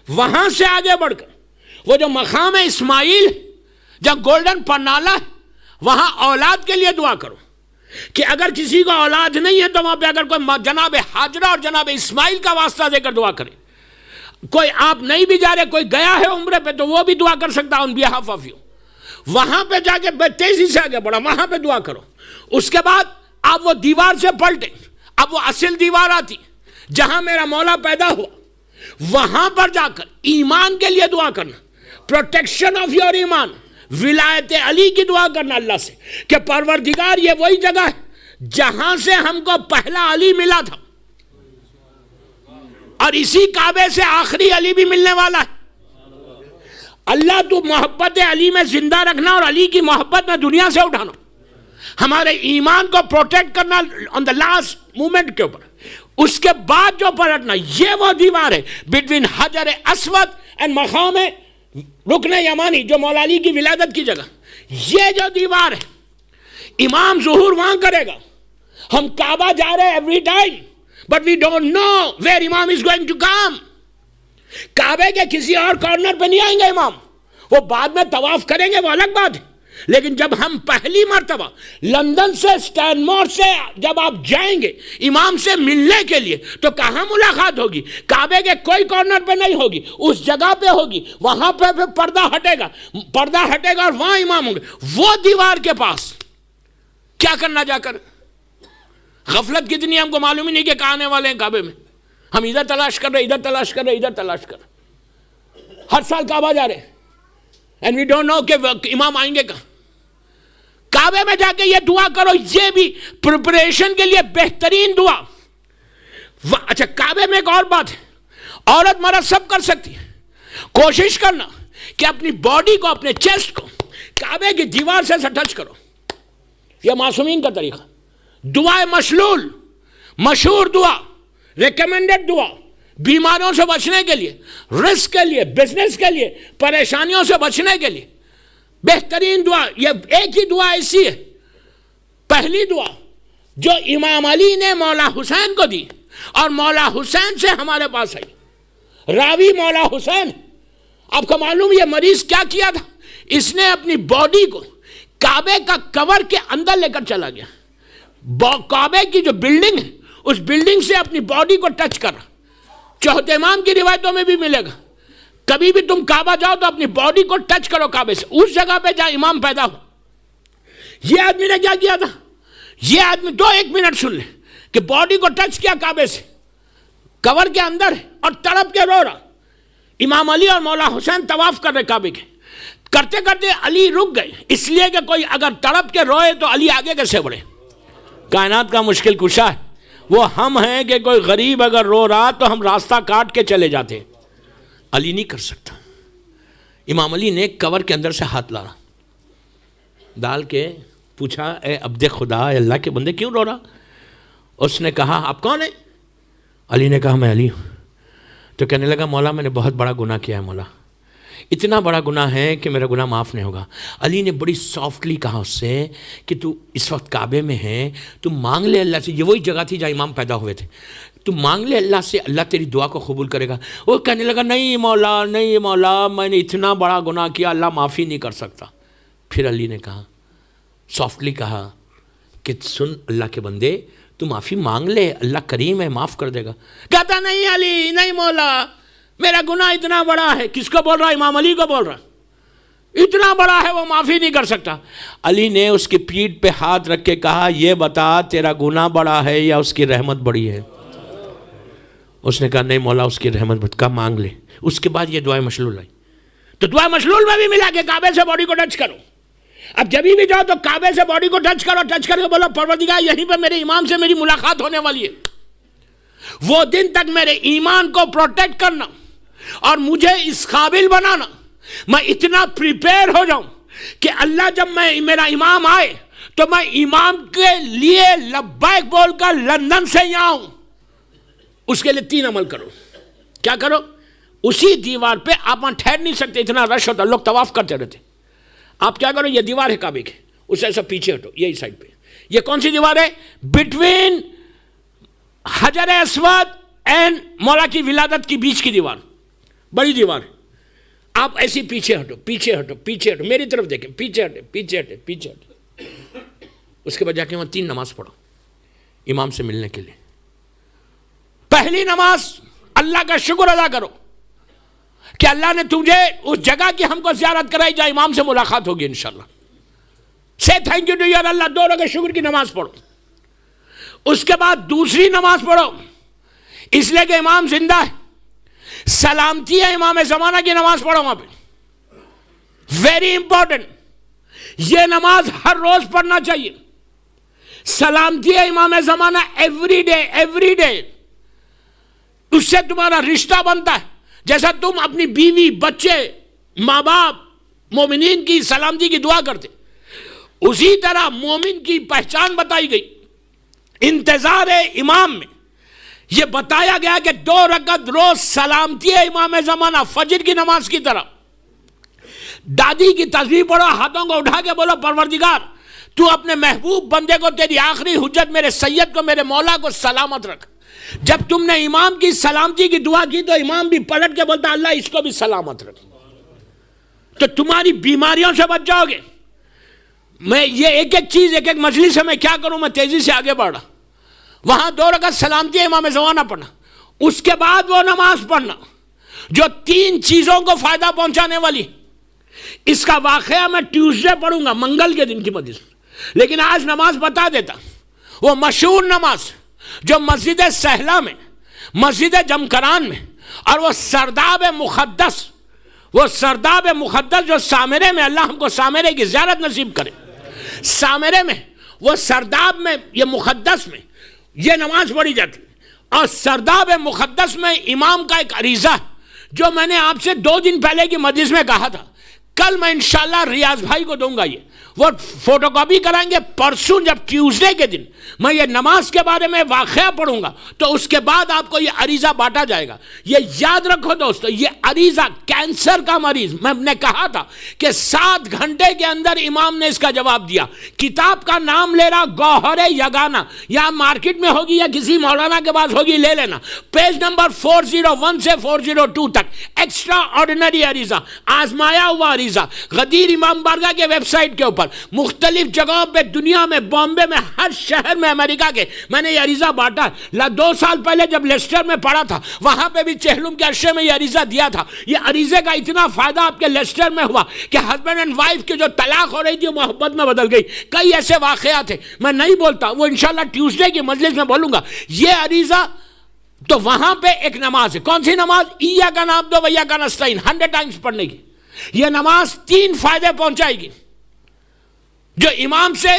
وہاں سے آگے بڑھ کر وہ جو مقام اسماعیل جب گولڈن پرنالہ، وہاں اولاد کے لیے دعا کرو کہ اگر کسی کو اولاد نہیں ہے تو وہاں پہ اگر کوئی جناب حاجرہ اور جناب اسماعیل کا واسطہ دے کر دعا کرے۔ کوئی آپ نہیں بھی جا رہے، کوئی گیا ہے عمرے پہ تو وہ بھی دعا کر سکتا ہے on behalf of you۔ وہاں پہ جا کے تیزی سے آگے بڑھا، وہاں پہ دعا کرو۔ اس کے بعد آپ وہ دیوار سے پلٹے، اب وہ اصل دیوار آتی جہاں میرا مولا پیدا ہوا، وہاں پر جا کر ایمان کے لیے دعا کرنا، پروٹیکشن آف یور ایمان، ولایت علی کی دعا کرنا اللہ سے کہ پروردگار یہ وہی جگہ ہے جہاں سے ہم کو پہلا علی ملا تھا، اور اسی کعبے سے آخری علی بھی ملنے والا ہے۔ اللہ تو محبت علی میں زندہ رکھنا اور علی کی محبت میں دنیا سے اٹھانا، ہمارے ایمان کو پروٹیکٹ کرنا آن دا لاسٹ مومنٹ کے اوپر۔ اس کے بعد جو پلٹنا، یہ وہ دیوار ہے بٹوین حجر اسود اینڈ مقام رکن یمانی جو مولا علی کی ولادت کی جگہ، یہ جو دیوار ہے امام ظہور وہاں کرے گا۔ ہم کعبہ جا رہے ہیں every time, but we don't know where امام از گوئنگ ٹو کم۔ کعبے کے کسی اور کارنر پہ نہیں آئیں گے امام، وہ بعد میں طواف کریں گے، وہ الگ بات ہے، لیکن جب ہم پہلی مرتبہ لندن سے اسٹینمور سے جب آپ جائیں گے امام سے ملنے کے لیے تو کہاں ملاقات ہوگی؟ کعبے کے کوئی کارنر پہ نہیں ہوگی، اس جگہ پہ ہوگی، وہاں پہ پردہ ہٹے گا اور وہاں امام ہوں گے۔ وہ دیوار کے پاس کیا کرنا جا کر؟ غفلت کتنی ہم کو معلوم ہی نہیں کہ کہاں آنے والے ہیں کعبے میں۔ ہم ادھر تلاش کر رہے، ادھر تلاش کر رہے، ادھر تلاش کر رہے، ہر سال کعبہ جا رہے اینڈ وی ڈونٹ نو کہ امام آئیں گے کہاں۔ کعبے میں جا کے یہ دعا کرو، یہ بھی پریپریشن کے لیے بہترین دعا۔ اچھا کعبے میں ایک اور بات ہے، عورت مرد سب کر سکتی ہے، کوشش کرنا کہ اپنی باڈی کو، اپنے چیسٹ کو کعبے کی دیوار سے ٹچ کرو، یہ معصومین کا طریقہ۔ دعائے مشلول، مشہور دعا، ریکمینڈڈ دعا، بیماریوں سے بچنے کے لیے، رزق کے لیے، بزنس کے لیے، پریشانیوں سے بچنے کے لیے بہترین دعا۔ یہ ایک ہی دعا ایسی ہے، پہلی دعا جو امام علی نے مولا حسین کو دی اور مولا حسین سے ہمارے پاس آئی۔ راوی مولا حسین، آپ کو معلوم یہ مریض کیا کیا تھا؟ اس نے اپنی باڈی کو کعبے کا کور کے اندر لے کر چلا گیا، کعبے کی جو بلڈنگ ہے اس بلڈنگ سے اپنی باڈی کو ٹچ کر رہا۔ چوتھے امام کی روایتوں میں بھی ملے گا، کبھی بھی تم کعبہ جاؤ تو اپنی باڈی کو ٹچ کرو کعبے سے، اس جگہ پہ جہاں امام پیدا ہو۔ یہ آدمی نے کیا کیا تھا؟ یہ آدمی 1 منٹ سن لیں کہ باڈی کو ٹچ کیا کعبے سے، کور کے اندر ہے اور تڑپ کے رو رہا۔ امام علی اور مولا حسین طواف کر رہے کعبے کے، کرتے کرتے علی رک گئے، اس لیے کہ کوئی اگر تڑپ کے روئے تو علی آگے کیسے بڑھے؟ کائنات کا مشکل کشا ہے وہ ہم ہیں کہ کوئی غریب اگر رو رہا تو ہم راستہ کاٹ کے چلے جاتے ہیں، علی نہیں کر سکتا۔ امام علی نے کور کے اندر سے ہاتھ ڈال کے پوچھا، اے عبد خدا، اے اللہ کے بندے کیوں رو رہا؟ اس نے کہا آپ کون ہیں؟ علی نے کہا میں علی ہوں۔ تو کہنے لگا مولا میں نے بہت بڑا گناہ کیا ہے مولا، اتنا بڑا گناہ ہے کہ میرا گناہ معاف نہیں ہوگا. علی نے بڑی سافٹلی کہا اس سے کہ تو اس وقت کعبے میں ہے, تو مانگ لے اللہ سے. یہ وہی جگہ تھی جہاں امام پیدا ہوئے تھے. تو مانگ لے اللہ سے, اللہ تیری دعا کو قبول کرے گا. وہ کہنے لگا نہیں مولا, نہیں مولا, میں نے اتنا بڑا گناہ کیا, اللہ معافی نہیں کر سکتا. پھر علی نے کہا, سافٹلی کہا کہ سن اللہ کے بندے, تو معافی مانگ لے, اللہ کریم ہے, معاف کر دے گا. کہتا نہیں علی, نہیں مولا, میرا گناہ اتنا بڑا ہے. کس کو بول رہا؟ امام علی کو بول رہا. اتنا بڑا ہے وہ معافی نہیں کر سکتا. علی نے اس کی پیٹھ پہ ہاتھ رکھ کے کہا, یہ بتا تیرا گناہ بڑا ہے یا اس کی رحمت بڑی ہے؟ اس نے کہا نہیں مولا, اس کی رحمت بڑی. کہا مانگ لے. اس کے بعد یہ دعائے مشلول آئی. تو دعائے مشلول میں بھی ملا کے کعبے سے باڈی کو ٹچ کرو. اب جب بھی جاؤ تو کعبے سے باڈی کو ٹچ کرو, ٹچ کر کے بولو پروردگار یہیں پہ میرے امام سے میری ملاقات ہونے والی ہے, وہ دن تک میرے ایمان کو پروٹیکٹ کرنا اور مجھے اس قابل بنانا, میں اتنا پریپیئر ہو جاؤں کہ اللہ جب میرا امام آئے تو میں امام کے لیے لبیک بول کر لندن سے یہاں آؤں. اس کے لیے 3 عمل کرو. کیا کرو؟ اسی دیوار پہ آپ ٹھہر نہیں سکتے, اتنا رش ہوتا, لوگ طواف کرتے رہتے. آپ کیا کرو, یہ دیوار ہے کعبے کی, اس سے ایسا پیچھے ہٹو, یہی سائڈ پہ. یہ کون سی دیوار ہے؟ بٹوین حجر اسود اینڈ مولا کی ولادت کی بیچ کی دیوار, بڑی دیوار ہے. آپ ایسی پیچھے ہٹو, پیچھے ہٹو, پیچھے ہٹو, میری طرف دیکھیں, پیچھے ہٹے, پیچھے ہٹے, پیچھے ہٹے. اس کے بعد جا کے وہاں 3 نماز پڑھو امام سے ملنے کے لیے. پہلی نماز اللہ کا شکر ادا کرو کہ اللہ نے تجھے اس جگہ کی ہم کو زیارت کرائی جہاں امام سے ملاقات ہوگی انشاءاللہ. سے تھینک یو ٹو یور اللہ, 2 رکعت شکر کی نماز پڑھو. اس کے بعد دوسری نماز پڑھو, اس لیے کہ امام زندہ ہے, سلامتی ہے امام زمانہ کی نماز پڑھو وہاں پہ. ویری امپورٹنٹ, یہ نماز ہر روز پڑھنا چاہیے. سلامتی ہے امام زمانہ ایوری ڈے, ایوری ڈے. اس سے تمہارا رشتہ بنتا ہے. جیسا تم اپنی بیوی, بچے, ماں باپ, مومنین کی سلامتی کی دعا کرتے, اسی طرح مومن کی پہچان بتائی گئی. انتظار امام میں یہ بتایا گیا کہ 2 رکعت روز سلامتی ہے امام زمانہ, فجر کی نماز کی طرح. دادی کی تسبیح پڑھو, ہاتھوں کو اٹھا کے بولو پروردگار تو اپنے محبوب بندے کو, تیری آخری حجت میرے سید کو, میرے مولا کو سلامت رکھ. جب تم نے امام کی سلامتی کی دعا کی تو امام بھی پلٹ کے بولتا اللہ اس کو بھی سلامت رکھ. تو تمہاری بیماریوں سے بچ جاؤ گے. میں یہ ایک ایک چیز, ایک ایک مجلس سے میں کیا کروں, میں تیزی سے آگے بڑھا. وہاں 2 رکعت سلامتی امام زمانہ پڑھنا, اس کے بعد وہ نماز پڑھنا جو 3 چیزوں کو فائدہ پہنچانے والی. اس کا واقعہ میں ٹیوزڈے پڑھوں گا, منگل کے دن کی مجلس, لیکن آج نماز بتا دیتا. وہ مشہور نماز جو مسجد سہلا میں, مسجد جمکران میں, اور وہ سرداب مقدس, وہ سرداب مقدس جو سامرے میں, اللہ ہم کو سامرے کی زیارت نصیب کرے. سامرے میں, وہ سرداب میں, یہ مقدس میں یہ نماز پڑھی جاتی. اور سرداب مقدس میں امام کا ایک عریضہ جو میں نے آپ سے 2 دن پہلے کی مجلس میں کہا تھا, کل میں انشاءاللہ ریاض بھائی کو دوں گا. یہ وہ فوٹو کاپی کرائیں گے. پرسوں جب ٹیوزڈے کے دن میں یہ نماز کے بارے میں واقعہ پڑھوں گا تو اس کے بعد آپ کو یہ عریضہ بانٹا جائے گا. یہ یاد رکھو دوستو, یہ عریضہ کینسر کا مریض, میں نے کہا تھا کہ 7 گھنٹے کے اندر امام نے اس کا جواب دیا. کتاب کا نام لے رہا گوہر یگانہ, یا مارکیٹ میں ہوگی یا کسی مولانا کے پاس ہوگی, لے لینا. پیج نمبر 401 سے 402 تک ایکسٹرا آرڈینری عریضہ, آزمایا ہوا عریضہ, غدیر امام بارگاہ کے ویب سائٹ کے اوپر مختلف جگہوں پہ دنیا میں, بامبے میں, ہر شہر میں امریکہ کے میں نے یہ عریضہ بانٹا. 2 سال پہلے جب لیسٹر میں پڑھا تھا وہاں پہ بھی چہلم کے عرصے میں یہ عریضہ دیا تھا. یہ عریضے کا اتنا فائدہ آپ کے لیسٹر میں ہوا کہ ہسبینڈ اینڈ وائف کی جو طلاق ہو رہی تھی وہ محبت میں بدل گئی. کئی ایسے واقعات ہیں, میں نہیں بولتا, وہ انشاءاللہ ٹیوزڈے کی مجلس میں بولوں گا. یہ عریضہ تو وہاں پہ ایک نماز ہے. کون سی نماز؟ ایاک نعبد و ایاک نستعین, 100 ٹائمز پڑھنے کی. یہ نماز 3 فائدے پہنچائے گی. جو امام سے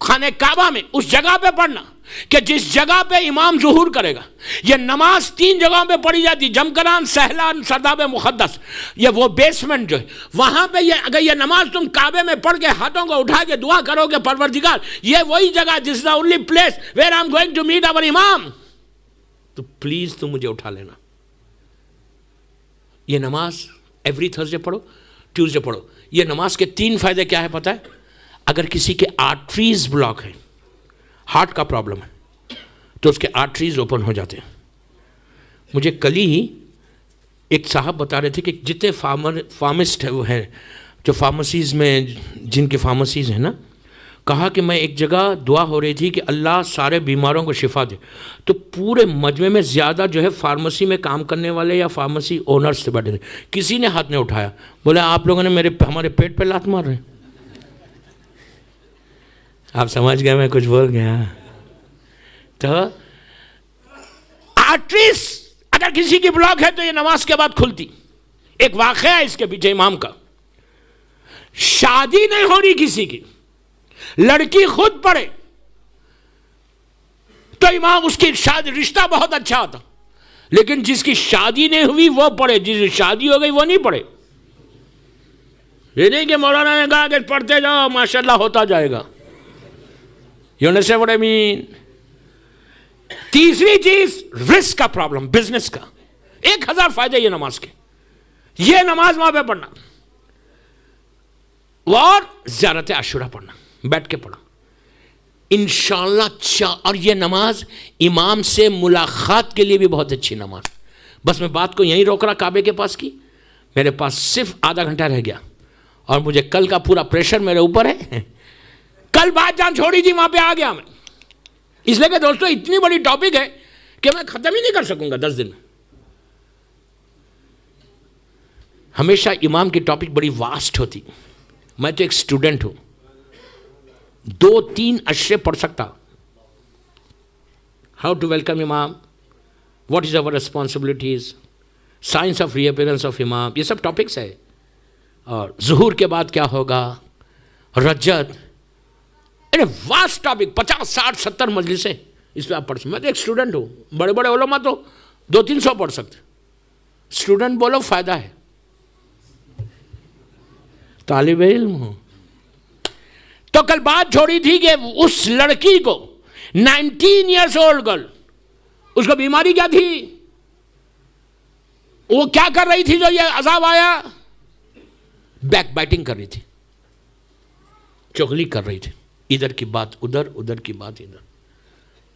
خانہ کعبہ میں اس جگہ پہ پڑھنا کہ جس جگہ پہ امام ظہور کرے گا. یہ نماز 3 جگہوں پہ پڑھی جاتی, جمکران, سہلان, سرداب مقدس. یہ وہ بیسمنٹ جو ہے وہاں پہ, یہ اگر یہ نماز تم کعبے میں پڑھ کے ہاتھوں کو اٹھا کے دعا کرو گے پروردگار یہ وہی جگہ this is the only place where I am going to meet our امام, تو پلیز تم مجھے اٹھا لینا. یہ نماز ایوری تھرسڈے پڑھو، ٹیوزڈے پڑھو. یہ نماز کے 3 فائدے کیا ہے پتہ ہے؟ اگر کسی کے آرٹریز بلاک ہیں، ہارٹ کا پرابلم ہے، تو اس کے آرٹریز اوپن ہو جاتے ہیں. مجھے کل ہی ایک صاحب بتا رہے تھے کہ جتنے فارمسٹ وہ ہیں جو فارمیسیز میں جن کی فارمیسیز ہیں نا، کہا کہ میں ایک جگہ دعا ہو رہی تھی کہ اللہ سارے بیماروں کو شفا دے، تو پورے مجمع میں زیادہ جو ہے فارمیسی میں کام کرنے والے یا فارمیسی اونرز سے بیٹھے تھے. کسی نے ہاتھ نہیں اٹھایا، بولا آپ لوگوں نے ہمارے پیٹ پہ لات مار رہے ہیں. آپ سمجھ گئے میں کچھ بول گیا. تو آرٹریز اگر کسی کی بلاک ہے تو یہ نماز کے بعد کھلتی. ایک واقعہ ہے اس کے پیچھے امام کا. شادی نہیں ہو رہی کسی کی، لڑکی خود پڑھے تو امام اس کی شادی رشتہ بہت اچھا ہوتا، لیکن جس کی شادی نہیں ہوئی وہ پڑھے، جس کی شادی ہو گئی وہ نہیں پڑھے. یہ نہیں کہ مولانا نے کہا کہ پڑھتے جاؤ ماشاءاللہ ہوتا جائے گا. You understand what I mean? تیسری چیز رسک کا پرابلم، بزنس کا. 1000 فائدے یہ نماز کے. یہ نماز وہاں پہ پڑھنا اور زیارت عاشورہ پڑھنا، بیٹھ کے پڑھا انشاءاللہ. اور یہ نماز امام سے ملاقات کے لیے بھی بہت اچھی نماز. بس میں بات کو یہیں روک رہا کعبے کے پاس کی. میرے پاس صرف آدھا گھنٹہ رہ گیا اور مجھے کل کا پورا پریشر میرے اوپر ہے. کل بات جان چھوڑی تھی وہاں پہ آ گیا میں، اس لیے کہ دوستو اتنی بڑی ٹاپک ہے کہ میں ختم ہی نہیں کر سکوں گا 10 دن میں. ہمیشہ امام کی ٹاپک بڑی واسٹ ہوتی. میں تو ایک اسٹوڈنٹ ہوں، 2-3 اشرے پڑھ سکتا. ہاؤ ٹو ویلکم امام، what is our responsibilities, signs of reappearance of امام، یہ سب ٹاپکس ہے. اور ظہور کے بعد کیا ہوگا، رجت، واسٹ ٹاپک، 50 60 70 مجلسیں اس پہ آپ پڑھ سکتے. میں تو ایک اسٹوڈنٹ ہوں، بڑے بڑے علماء تو 200-300 پڑھ سکتے. اسٹوڈنٹ بولو فائدہ ہے، طالب علم ہوں. تو کل بات چھوڑی تھی کہ اس لڑکی کو 19 ایئرس اولڈ گرل، اس کو بیماری کیا تھی، وہ کیا کر رہی تھی جو یہ عذاب آیا، بیک بائٹنگ کر رہی تھی، چغلی کر رہی تھی، ادھر کی بات ادھر، ادھر کی بات ادھر.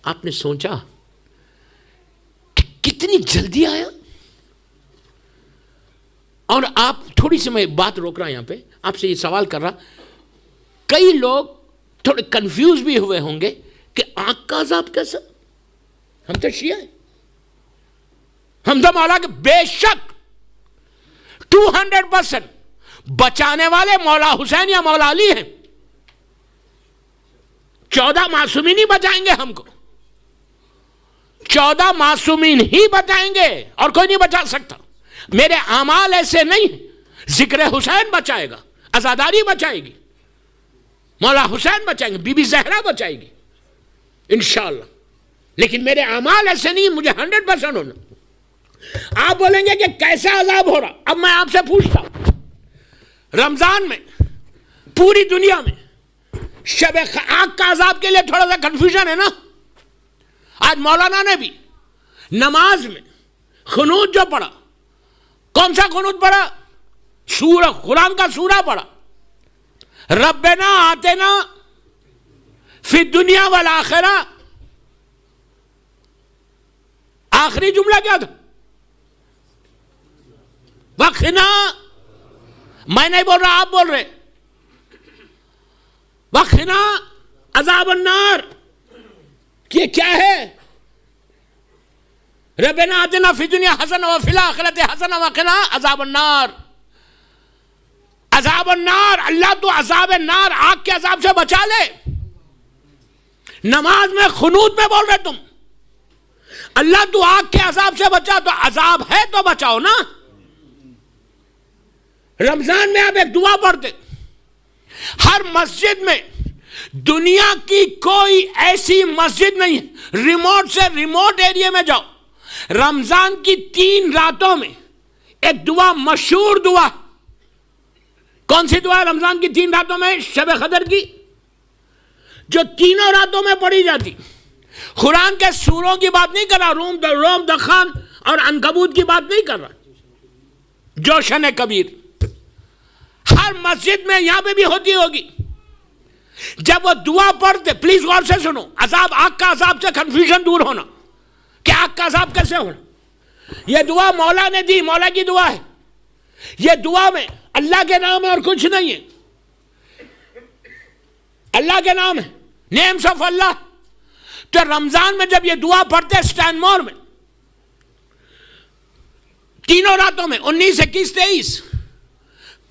آپ نے سوچا کہ کتنی جلدی آیا. اور آپ تھوڑی سی میں بات روک رہا یہاں پہ، آپ سے یہ سوال کر رہا، کئی لوگ تھوڑے کنفیوز بھی ہوئے ہوں گے کہ آنکھ کا عذاب کیسا. ہم تو شیعہ ہیں، ہم تو مولا کے بے شک 200% بچانے والے مولا حسین یا مولا علی ہیں. 14 معصومین ہی بچائیں گے ہم کو، 14 معصومین ہی بچائیں گے اور کوئی نہیں بچا سکتا. میرے اعمال ایسے نہیں، ذکر حسین بچائے گا، عزاداری بچائے گی، مولا حسین بچائیں گے، بی بی زہرا بچائے گی انشاءاللہ. لیکن میرے اعمال ایسے نہیں، مجھے 100% ہونا. آپ بولیں گے کہ کیسا عذاب ہو رہا. اب میں آپ سے پوچھتا ہوں، رمضان میں پوری دنیا میں شب آگ کا عذاب کے لیے تھوڑا سا کنفیوژن ہے نا. آج مولانا نے بھی نماز میں قنوت جو پڑھا، کون سا قنوت پڑھا، سورہ قرآن کا سورہ پڑھا، ربنا آتنا فی الدنیا والآخرہ. آخری جملہ کیا تھا، وقنا، میں نہیں بول رہا آپ بول رہے، وقنا عذاب النار. یہ کیا ہے، ربنا آتنا فی الدنیا حسنہ وفی الآخرۃ حسنہ وقنا عذاب النار. عذاب النار، اللہ تو عذاب النار، آگ کے عذاب سے بچا لے. نماز میں قنوت میں بول رہے تم، اللہ تو آگ کے عذاب سے بچا، تو عذاب ہے تو بچاؤ نا. رمضان میں آپ ایک دعا پڑھتے، ہر مسجد میں، دنیا کی کوئی ایسی مسجد نہیں ہے، ریموٹ سے ریموٹ ایریا میں جاؤ، رمضان کی 3 راتوں میں ایک دعا، مشہور دعا. کون سی دعا ہے رمضان کی 3 راتوں میں؟ شب قدر کی، جو 3 راتوں میں پڑھی جاتی. قرآن کے سوروں کی بات نہیں کر رہا، روم دخان اور عنکبوت کی بات نہیں کر رہا. جوشن کبیر ہر مسجد میں یہاں پہ بھی ہوتی ہوگی. جب وہ دعا پڑھتے, پلیز غور سے سنو, عذاب, آگ کا عذاب سے کنفیوژن دور ہونا کہ آگ کا عذاب کیسے ہونا. یہ دعا مولا نے دی, مولا کی دعا ہے. یہ دعا میں اللہ کے نام ہے اور کچھ نہیں ہے. اللہ کے نام ہے, نیمز آف اللہ. تو رمضان میں جب یہ دعا پڑھتے اسٹینڈ مور میں تینوں راتوں میں 19, 21, 23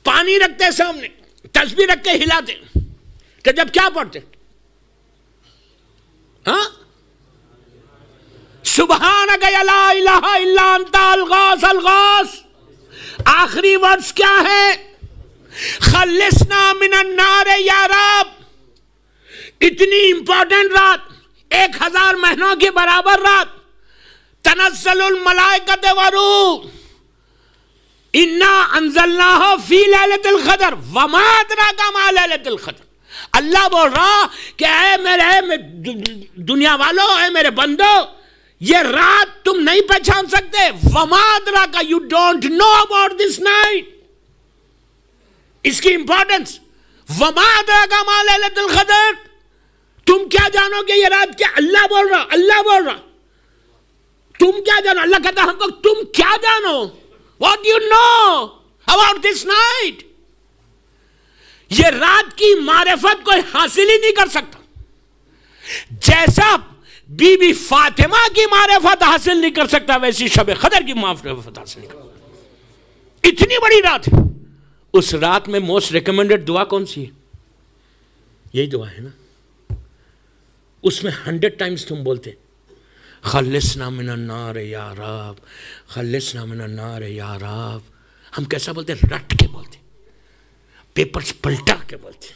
پانی رکھتے سامنے, تسبیح رکھ کے ہلاتے, کہ جب کیا پڑھتے, ہاں, سبحانک یا لا الہ الا انت الغاث الغاث. آخری ورڈز کیا ہے؟ خلصنا من النار یا رب. اتنی امپورٹنٹ رات, 1000 مہینوں کے برابر رات. تنزل الملائکۃ والروح, انا انزلناہ فی لیلۃ القدر وما ادراک ما لیلۃ القدر. اللہ بول رہا کہ اے میرے دنیا والو, اے میرے بندو, یہ رات تم نہیں پہچان سکتے. وما ادراک, you don't know about this night. اس کی امپورٹنس. وما ادراک ما لیلۃ القدر, تم کیا جانو کہ یہ رات کیا. اللہ بول رہا, اللہ بول رہا, تم کیا جانو. اللہ کہتا ہم کو تم کیا جانو. What do you know about this night? یہ رات کی معرفت کوئی حاصل ہی نہیں کر سکتا. جیسا بی بی فاطمہ کی معرفت حاصل نہیں کر سکتا, ویسی شب قدر کی معرفت حاصل نہیں کر سکتا. اتنی بڑی رات ہے. اس رات میں موسٹ ریکمینڈڈ دعا کون سی ہے؟ یہی دعا ہے نا. اس میں 100 ٹائمز تم بولتے خلصنا من النار یا رب, خلصنا من النار یا رب. ہم کیسا بولتے ہیں؟ رٹ کے بولتے, پیپرز پلٹا کے بولتے.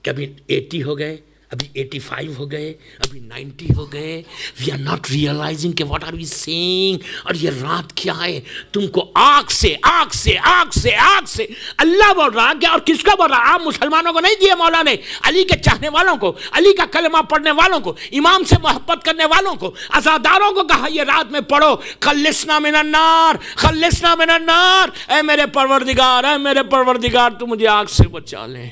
کہ ابھی 80 ہو گئے, ابھی 85 ہو گئے, ابھی 90 ہو گئے. وی آر ناٹ ریئلائزنگ کہ واٹ آر وی سیئنگ. اور یہ رات کیا ہے تم کو آگ سے آگ سے آگ سے آگ سے. اللہ بول رہا کہ, اور کس کو بول رہا؟ عام مسلمانوں کو نہیں دیے مولا نے, علی کے چاہنے والوں کو, علی کا کلمہ پڑھنے والوں کو, امام سے محبت کرنے والوں کو, عزاداروں کو کہا یہ رات میں پڑھو خلصنا من النار, خلصنا من النار. اے میرے پروردگار, اے میرے پروردگار, تو مجھے آگ سے بچا لے.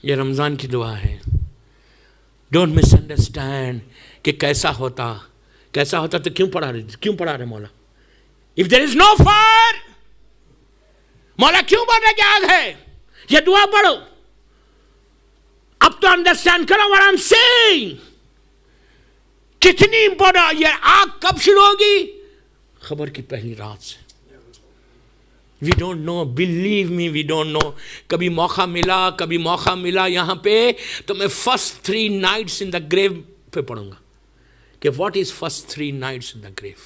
یہ رمضان کی دعا ہے. ڈونٹ مس انڈرسٹینڈ کہ کیسا ہوتا تو کیوں پڑھا رہے مولا. If there is know fire, مولا کیوں بول رہے کہ آگ ہے؟ یہ دعا پڑھو. اب تو انڈرسٹینڈ کرو what I'm saying. کتنی امپورٹنٹ. یہ آگ کب شروع ہوگی؟ خبر کی پہلی رات سے. We don't know, believe me, we don't know. کبھی موقع ملا یہاں پہ تو میں first 3 nights in the grave پہ پڑھوں گا کہ what is first 3 nights in the grave.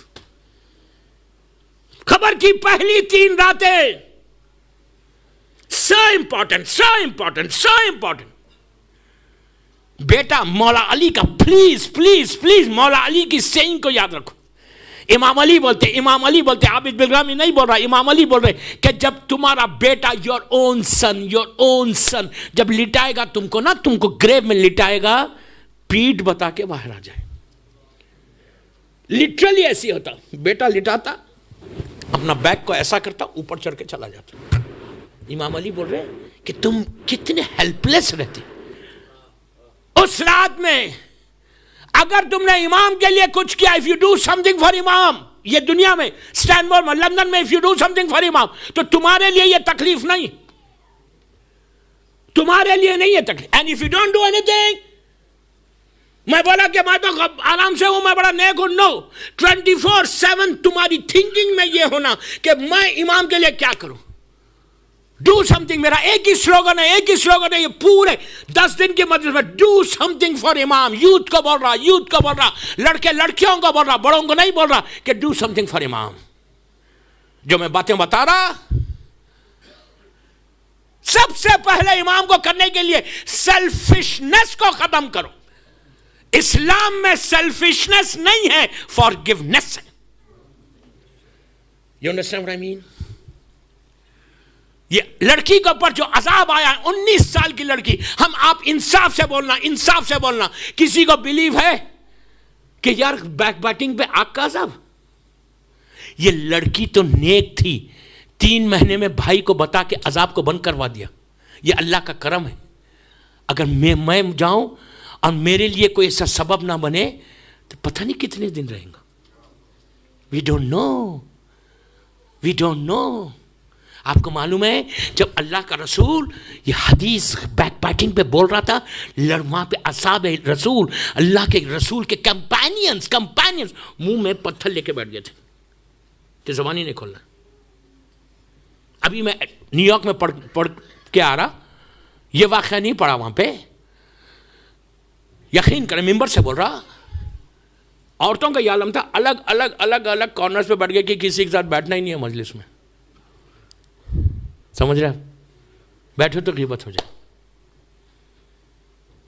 خبر کی پہلی 3 راتیں so important. بیٹا مولا علی کا پلیز مولا علی کی سینگ کو یاد رکھو. امام علی بولتے عابد بلرامی نہیں بول رہا, امام علی بول رہے کہ جب تمہارا بیٹا your own son جب لٹائے گا تم کو گریو میں لٹائے گا, پیٹ بتا کے باہر آ جائے. لٹرلی ایسی ہوتا. بیٹا لٹاتا, اپنا بیک کو ایسا کرتا, اوپر چڑھ کے چلا جاتا. امام علی بول رہے کہ تم کتنے ہیلپ لیس رہتے اس رات میں. اگر تم نے امام کے لیے کچھ کیا, if you do something for امام, یہ دنیا میں اسٹینبول میں, لندن میں, if you do something for امام, تو تمہارے لیے یہ تکلیف نہیں, تمہارے لیے نہیں ہے تکلیف. and if you don't do anything, میں بولا کہ میں تو آرام سے ہوں, میں بڑا نیک ہوں. no, 24/7 تمہاری تھنکنگ میں یہ ہونا کہ میں امام کے لیے کیا کروں. Do some thing. میرا ایک ہی سلوگن ہے یہ پورے 10 دن کے مجلس میں, ڈو سم تھنگ فار امام. یوتھ کو بول رہا, لڑکے لڑکیوں کو بول رہا, بڑوں کو نہیں بول رہا کہ ڈو سم تھنگ فار امام. جو میں باتیں بتا رہا, سب سے پہلے امام کو کرنے کے لیے سیلفشنس کو ختم کرو. اسلام میں سیلفشنس نہیں ہے, فارگیونیس ہے. یو انڈرسٹینڈ واٹ آئی مین. یہ لڑکی کے اوپر جو عذاب آیا ہے, 19 سال کی لڑکی. آپ انصاف سے بولنا. کسی کو بلیو ہے کہ یار بیک بائٹنگ پہ آگ کا عذاب؟ یہ لڑکی تو نیک تھی, 3 مہینے میں بھائی کو بتا کے عذاب کو بند کروا دیا. یہ اللہ کا کرم ہے. اگر میں جاؤں اور میرے لیے کوئی ایسا سبب نہ بنے تو پتہ نہیں کتنے دن رہیں گا. وی ڈونٹ نو. آپ کو معلوم ہے جب اللہ کا رسول یہ حدیث بیک بائٹنگ پہ بول رہا تھا, وہاں پہ اصحاب رسول, اللہ کے رسول کے کمپینینز منہ میں پتھر لے کے بیٹھ گئے تھے کہ زبان ہی نہیں کھولنا. ابھی میں نیو یارک میں پڑھ کے آ رہا, یہ واقعہ نہیں پڑھا وہاں پہ, یقین کریں ممبر سے بول رہا. عورتوں کا یہ عالم تھا, الگ کارنرز پہ بیٹھ گئے کہ کسی کے ساتھ بیٹھنا ہی نہیں ہے مجلس میں. سمجھ رہے بیٹھو تو غیبت ہو جائے.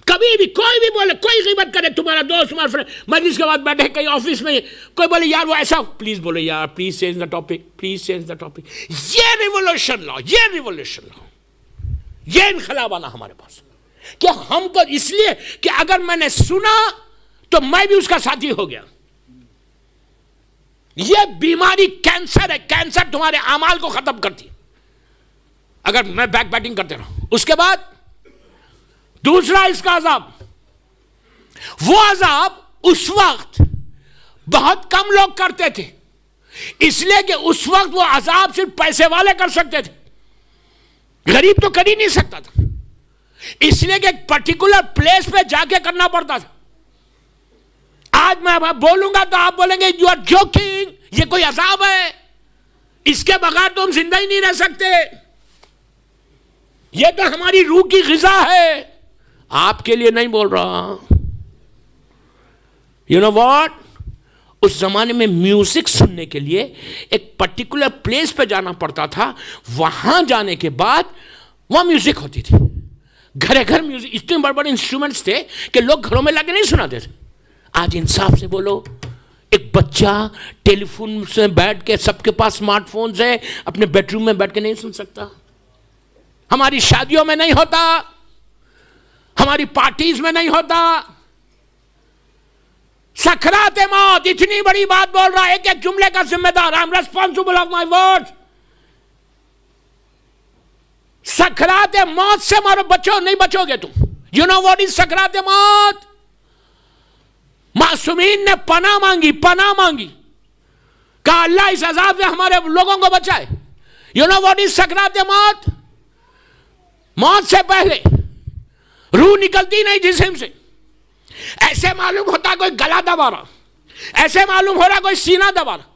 کبھی بھی کوئی بھی بولے, کوئی غیبت کرے, تمہارا دوست تمہارا فرینڈ مجلس کے بعد بیٹھے کہیں آفس میں, کوئی بولے یار وہ ایسا, پلیز بولو یار پلیز چینج دا ٹاپک. یہ ریولوشن لا, یہ انقلاب آنا ہمارے پاس کہ ہم کو اس لیے کہ اگر میں نے سنا تو میں بھی اس کا ساتھی ہو گیا. یہ بیماری کینسر ہے, کینسر تمہارے اعمال کو ختم کرتی اگر میں بیک بیٹنگ کرتے رہوں. اس کے بعد دوسرا اس کا عذاب, وہ عذاب اس وقت بہت کم لوگ کرتے تھے, اس لیے کہ اس وقت وہ عذاب صرف پیسے والے کر سکتے تھے, غریب تو کر ہی نہیں سکتا تھا, اس لیے کہ ایک پرٹیکولر پلیس پہ جا کے کرنا پڑتا تھا. آج میں بولوں گا تو آپ بولیں گے یو آر جوکنگ, یہ کوئی عذاب ہے, اس کے بغیر تو ہم زندہ ہی نہیں رہ سکتے, یہ تو ہماری روح کی غذا ہے. آپ کے لیے نہیں بول رہا. یو نو واٹ, اس زمانے میں میوزک سننے کے لیے ایک پرٹیکولر پلیس پہ جانا پڑتا تھا, وہاں جانے کے بعد وہاں میوزک ہوتی تھی. گھر میوزک, اتنے بڑے انسٹرومنٹس تھے کہ لوگ گھروں میں لگے نہیں سناتے تھے. آج انصاف سے بولو, ایک بچہ ٹیلی فون سے بیٹھ کے, سب کے پاس اسمارٹ فونز ہے, اپنے بیڈ روم میں بیٹھ کے نہیں سن سکتا. ہماری شادیوں میں نہیں ہوتا, ہماری پارٹیز میں نہیں ہوتا. سکرات موت, اتنی بڑی بات بول رہا ہے, ایک جملے کا ذمہ دار, I am responsible of my words. سکرات موت سے مارو, بچو نہیں بچو گے تم. یو نو واٹ از سکرات موت. معصومین نے پناہ مانگی, کہا اللہ اس عذاب سے ہمارے لوگوں کو بچائے. یو نو واٹ از سکرات موت. موت سے پہلے روح نکلتی نہیں جسم سے, ایسے معلوم ہوتا کوئی گلا دبا رہا, ایسے معلوم ہو رہا کوئی سینہ دبا رہا.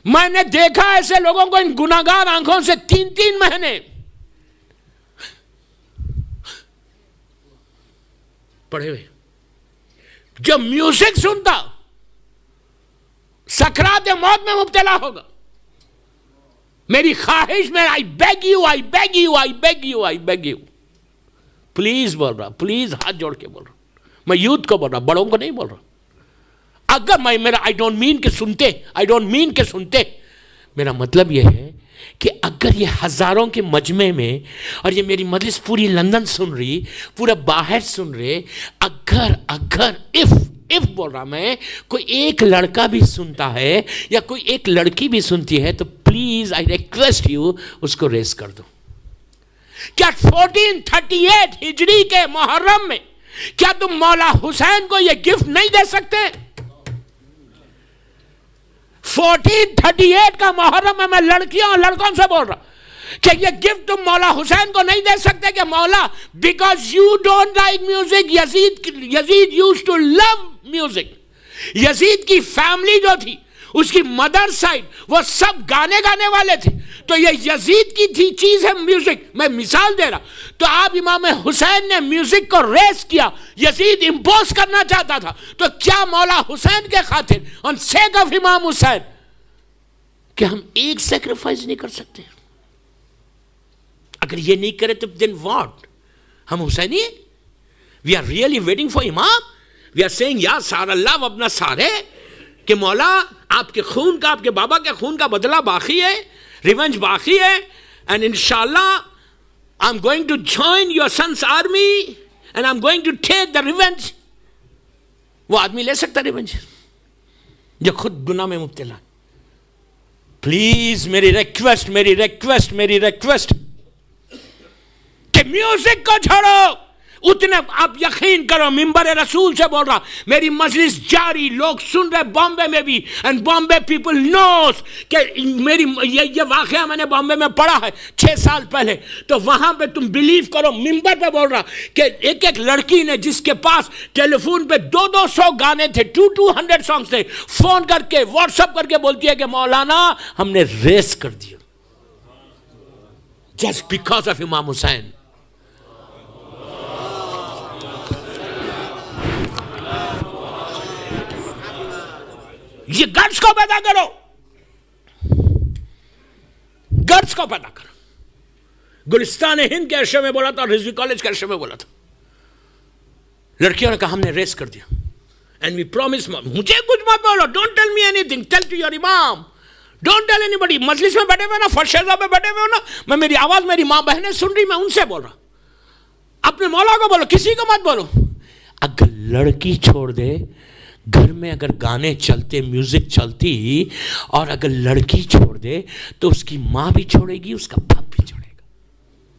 میں نے دیکھا ایسے لوگوں کو ان گناہگار آنکھوں سے 3 مہینے پڑے ہوئے. جو میوزک سنتا سکرات موت میں مبتلا ہوگا. میری خواہش میں, I beg you, پلیز بول رہا, پلیز ہاتھ جوڑ کے بول رہا, میں یوتھ کو بول رہا, بڑوں کو نہیں بول رہا. اگر میرا I don't mean کہ سنتے, میرا مطلب یہ ہے کہ اگر یہ ہزاروں کے مجمع میں, اور یہ میری مجلس پوری لندن سن رہی, پورا باہر سن رہے, اگر if بول رہا میں, کوئی ایک لڑکا بھی سنتا ہے یا کوئی ایک لڑکی بھی سنتی ہے, تو پلیز آئی ریکویسٹ یو اس کو ریز کر دو. کیا 1438 ہجری کے محرم میں کیا تم مولا حسین کو یہ گفٹ نہیں دے سکتے؟ 1438 کا محرم میں لڑکیوں اور لڑکوں سے بول رہا کہ یہ گفٹ تم مولا حسین کو نہیں دے سکتے کہ مولا because you don't like music. یزید یوزڈ ٹو لو میوزک. یزید کی فیملی جو تھی, اس کی مدر سائڈ, وہ سب گانے والے تھے. تو یہ یزید کی تھی چیز ہے میوزک. میں مثال دے رہا. تو آپ امام حسین نے میوزک کو ریس کیا, یزید امپوز کرنا چاہتا تھا. تو کیا مولا حسین کے خاطر on sake of امام حسین کہ ہم ایک سیکریفائز نہیں کر سکتے؟ اگر یہ نہیں کرے تو then what? ہم حسینی ہیں. We are really waiting for امام. We are saying یا سار اللہ اپنا سارے کہ مولا آپ کے خون کا, آپ کے بابا کے خون کا بدلہ باقی ہے, ریونج باقی ہے, and انشاءاللہ I'm going to join your son's army and I'm going to take the revenge. وہ آدمی لے سکتا ریونج جو خود گناہ میں مبتلا. پلیز میری ریکویسٹ کہ میوزک کو چھوڑو. اتنے آپ یقین کرو ممبر رسول سے بول رہا, میری مجلس جاری, لوگ سن رہے بامبے میں بھی, اینڈ بامبے پیپل نوز کہ میری یہ واقعہ میں نے بامبے میں پڑھا ہے 6 سال پہلے. تو وہاں پہ تم بلیو کرو, ممبر پہ بول رہا کہ ایک لڑکی نے جس کے پاس ٹیلی فون پہ 200 گانے تھے, 200 سانگس تھے, فون کر کے واٹس ایپ کر کے بولتی ہے کہ مولانا ہم نے ریس کر دیا جسٹ بیکاز آف امام حسین. یہ گٹس کو پیدا کرو, گٹس کو پیدا کرو. گلستان ہند کے عرصے میں بولا تھا اور رضوی کالج کے عرصے میں بولا تھا. لڑکیوں نے کہا ہم نے ریس کر دیا, اینڈ وی پرومس, مجھے کچھ مت بولو, don't tell me anything, tell to your امام, ڈونٹ ٹیل اینی بڈی. مجلس میں بیٹھے ہوئے نا, فرشیزہ پہ بیٹھے ہوئے نا, میں میری آواز میری ماں بہنیں سن رہی, میں ان سے بول رہا, اپنے مولا کو بولو, کسی کو مت بولو. اگر لڑکی چھوڑ دے, گھر میں اگر گانے چلتے, میوزک چلتی, اور اگر لڑکی چھوڑ دے تو اس کی ماں بھی چھوڑے گی, اس کا باپ بھی چھوڑے گا.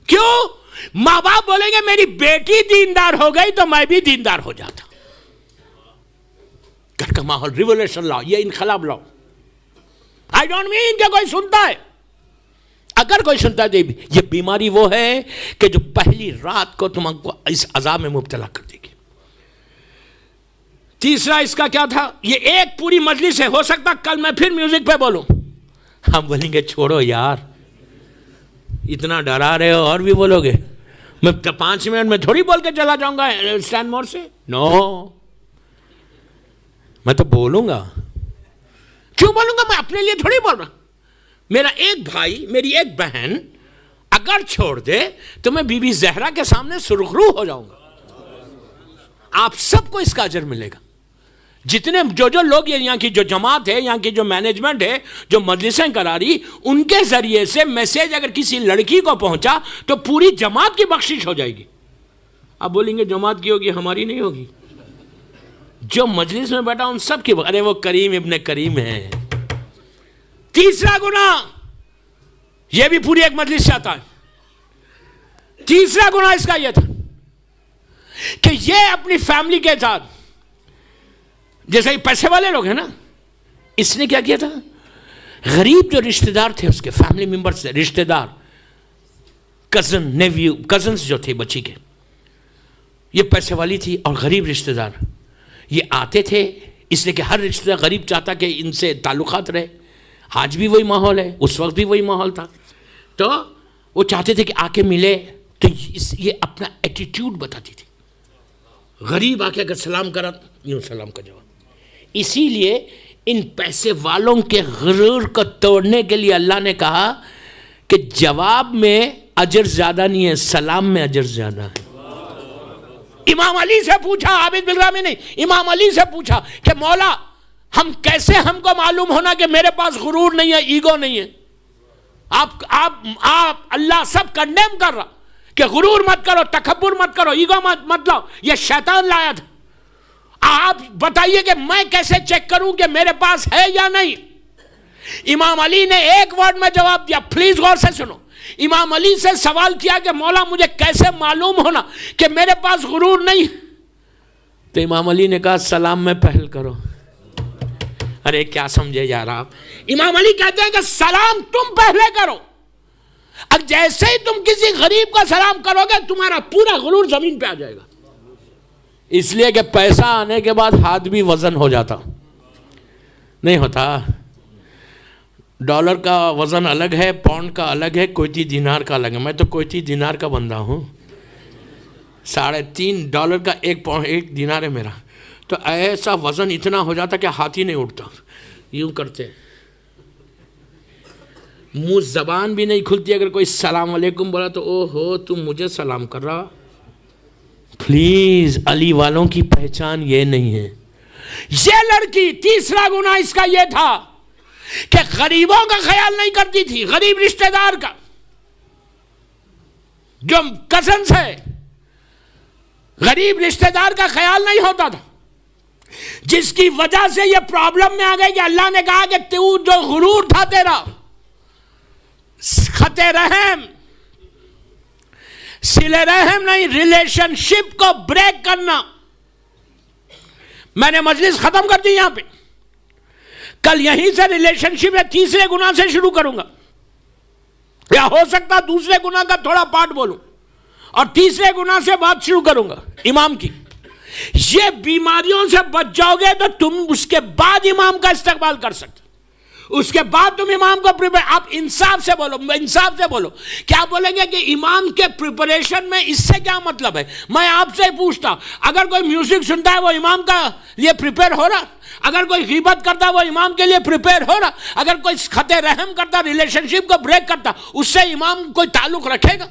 کیوں؟ ماں باپ بولیں گے میری بیٹی دیندار ہو گئی تو میں بھی دیندار ہو جاتا. گھر کا ماحول ریولیوشن لاؤ, یہ انقلاب لاؤ. آئی ڈونٹ مین کہ کوئی سنتا ہے, اگر کوئی سنتا ہے یہ بیماری وہ ہے کہ جو پہلی رات کو تم کو اس عذاب میں مبتلا کر دے گی. تیسرا اس کا کیا تھا, یہ ایک پوری مجلس ہے, ہو سکتا کل میں پھر میوزک پہ بولوں, ہم بولیں گے چھوڑو یار, اتنا ڈرا رہے ہو اور بھی بولو گے. میں 5 منٹ میں تھوڑی بول کے چلا جاؤں گا اسٹینڈ مور سے, نو, میں تو بولوں گا. کیوں بولوں گا؟ میں اپنے لیے تھوڑی بول رہا. میرا ایک بھائی, میری ایک بہن اگر چھوڑ دے تو میں بی بی زہرا کے سامنے سرخرو ہو جاؤں گا. آپ سب کو اس کا اجر ملے گا. جتنے جو لوگ یہاں کی جو جماعت ہے, یہاں کی جو مینجمنٹ ہے, جو مجلسیں کرا رہی, ان کے ذریعے سے میسیج اگر کسی لڑکی کو پہنچا تو پوری جماعت کی بخشش ہو جائے گی. آپ بولیں گے جماعت کی ہوگی, ہماری نہیں ہوگی. جو مجلس میں بیٹھا ان سب کی, ارے وہ کریم ابن کریم ہے. تیسرا گناہ, یہ بھی پوری ایک مجلس چاہتا ہے. تیسرا گناہ اس کا یہ تھا کہ یہ اپنی فیملی کے ساتھ, جیسے ہی پیسے والے لوگ ہیں نا, اس نے کیا کیا تھا, غریب جو رشتہ دار تھے اس کے فیملی ممبرز سے, رشتہ دار, کزن, نیویو, کزنز جو تھے بچی کے, یہ پیسے والی تھی اور غریب رشتہ دار, یہ آتے تھے اس لیے کہ ہر رشتہ دار غریب چاہتا کہ ان سے تعلقات رہے. آج بھی وہی ماحول ہے, اس وقت بھی وہی ماحول تھا. تو وہ چاہتے تھے کہ آ کے ملے, تو یہ اپنا ایٹیٹیوڈ بتاتی تھی. غریب آ کے اگر سلام کرا, یوں سلام کا جواب. اسی لیے ان پیسے والوں کے غرور کو توڑنے کے لیے اللہ نے کہا کہ جواب میں اجر زیادہ نہیں ہے, سلام میں اجر زیادہ ہے. امام علی سے پوچھا, عابد بن رامي نہیں, امام علی سے پوچھا کہ مولا ہم کو معلوم ہونا کہ میرے پاس غرور نہیں ہے, ایگو نہیں ہے. آپ اللہ سب کنڈیم کر رہا کہ غرور مت کرو, تکبر مت کرو, ایگو مت لاؤ, یہ شیطان لایا تھا. آپ بتائیے کہ میں کیسے چیک کروں کہ میرے پاس ہے یا نہیں. امام علی نے ایک ورڈ میں جواب دیا, پلیز غور سے سنو. امام علی سے سوال کیا کہ مولا مجھے کیسے معلوم ہونا کہ میرے پاس غرور نہیں. تو امام علی نے کہا سلام میں پہل کرو. ارے کیا سمجھے یار آپ, امام علی کہتے ہیں کہ سلام تم پہلے کرو. اب جیسے ہی تم کسی غریب کا سلام کرو گے تمہارا پورا غرور زمین پہ آ جائے گا. اس لیے کہ پیسہ آنے کے بعد ہاتھ بھی وزن ہو جاتا, نہیں ہوتا. ڈالر کا وزن الگ ہے, پاؤنڈ کا الگ ہے, کویتی دینار کا الگ ہے. میں تو کویتی دینار کا بندہ ہوں. $3.5 کا ایک دینار ہے میرا. تو ایسا وزن اتنا ہو جاتا کہ ہاتھ ہی نہیں اٹھتا. یوں کرتے, منہ زبان بھی نہیں کھلتی. اگر کوئی السلام علیکم بولا تو او ہو تم مجھے سلام کر رہا. پلیز, علی والوں کی پہچان یہ نہیں ہے. یہ لڑکی, تیسرا گناہ اس کا یہ تھا کہ غریبوں کا خیال نہیں کرتی تھی. غریب رشتہ دار کا, جو کزنز ہے, غریب رشتہ دار کا خیال نہیں ہوتا تھا. جس کی وجہ سے یہ پرابلم میں آ گئی کہ اللہ نے کہا کہ تو جو غرور تھا تیرا، خط رحم، صلہ رحم نہیں، ریلیشن شپ کو بریک کرنا. میں نے مجلس ختم کر دی یہاں پہ. کل یہیں سے ریلیشن شپ ہے تیسرے گناہ سے شروع کروں گا، یا ہو سکتا دوسرے گناہ کا تھوڑا پارٹ بولوں اور تیسرے گناہ سے بات شروع کروں گا امام کی. یہ بیماریوں سے بچ جاؤ گے تو تم اس کے بعد امام کا استقبال کر سکتے. اس کے بعد تم امام کو آپ انصاف سے بولو، انصاف سے بولو. کیا بولیں گے کہ امام کے پریپریشن میں اس سے کیا مطلب ہے؟ میں آپ سے پوچھتا، اگر کوئی میوزک سنتا ہے وہ امام کا لیے پریپئر ہو رہا؟ اگر کوئی غیبت کرتا وہ امام کے لیے پریپئر ہو رہا؟ اگر کوئی خط رحم کرتا، ریلیشن شپ کو بریک کرتا، اس سے امام کوئی تعلق رکھے گا؟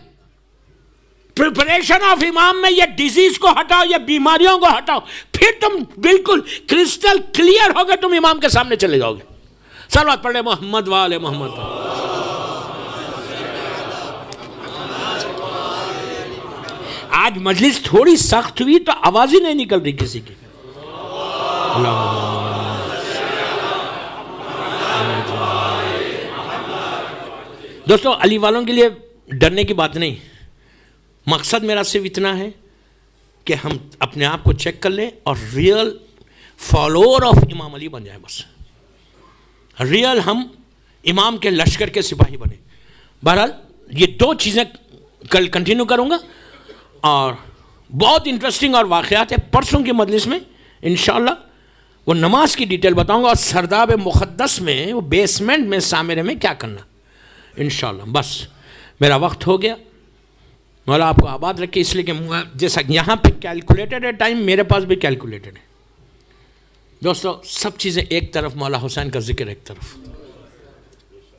پریپریشن آف امام میں یہ ڈیزیز کو ہٹاؤ، یہ بیماریوں کو ہٹاؤ، پھر تم بالکل کرسٹل کلیئر ہو گئے، تم امام کے سامنے چلے جاؤ گے. صلوات پڑھے محمد والے محمد. آج مجلس تھوڑی سخت ہوئی تو آواز ہی نہیں نکل رہی کسی کی. دوستو علی والوں کے لیے ڈرنے کی بات نہیں. مقصد میرا صرف اتنا ہے کہ ہم اپنے آپ کو چیک کر لیں اور ریئل فالوور آف امام علی بن جائیں. بس ریئل ہم امام کے لشکر کے سپاہی بنے. بہرحال یہ دو چیزیں کل کنٹینیو کروں گا اور بہت انٹرسٹنگ اور واقعات ہے. پرسوں کی مجلس میں انشاءاللہ وہ نماز کی ڈیٹیل بتاؤں گا اور سرداب مقدس میں وہ بیسمنٹ میں سامرے میں کیا کرنا انشاءاللہ. بس میرا وقت ہو گیا. مولا آپ کو آباد رکھے. اس لیے کہ جیسا یہاں پہ کیلکولیٹڈ ہے ٹائم، میرے پاس بھی کیلکولیٹڈ ہے. دوستو سب چیزیں ایک طرف، مولا حسین کا ذکر ایک طرف.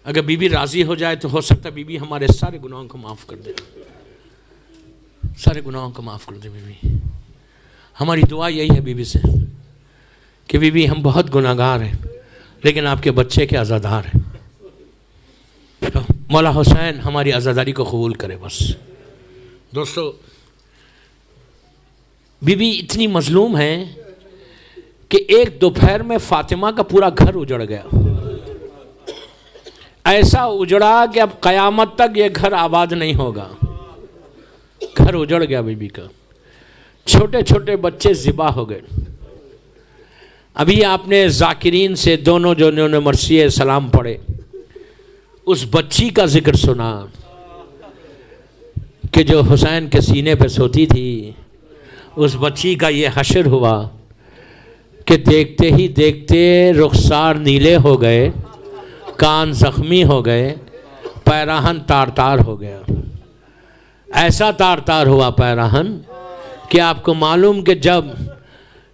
اگر بی بی راضی ہو جائے تو ہو سکتا ہے بی بی ہمارے سارے گناہوں کو معاف کر دے، سارے گناہوں کو معاف کر دے. بی بی ہماری دعا یہی ہے بی بی سے کہ بی بی ہم بہت گناہ گار ہیں لیکن آپ کے بچے کے عزادار ہیں. مولا حسین ہماری عزاداری کو قبول کرے. بس دوستو بی بی اتنی مظلوم ہے کہ ایک دوپہر میں فاطمہ کا پورا گھر اجڑ گیا. ایسا اجڑا کہ اب قیامت تک یہ گھر آباد نہیں ہوگا. گھر اجڑ گیا بی بی کا. چھوٹے چھوٹے بچے ذبح ہو گئے. ابھی آپ نے ذاکرین سے دونوں جو انہوں نے مرثیہ سلام پڑھے اس بچی کا ذکر سنا کہ جو حسین کے سینے پہ سوتی تھی. اس بچی کا یہ حشر ہوا کہ دیکھتے ہی دیکھتے رخسار نیلے ہو گئے، کان زخمی ہو گئے، پیراہن تار تار ہو گیا. ایسا تار تار ہوا پیراہن کہ آپ کو معلوم کہ جب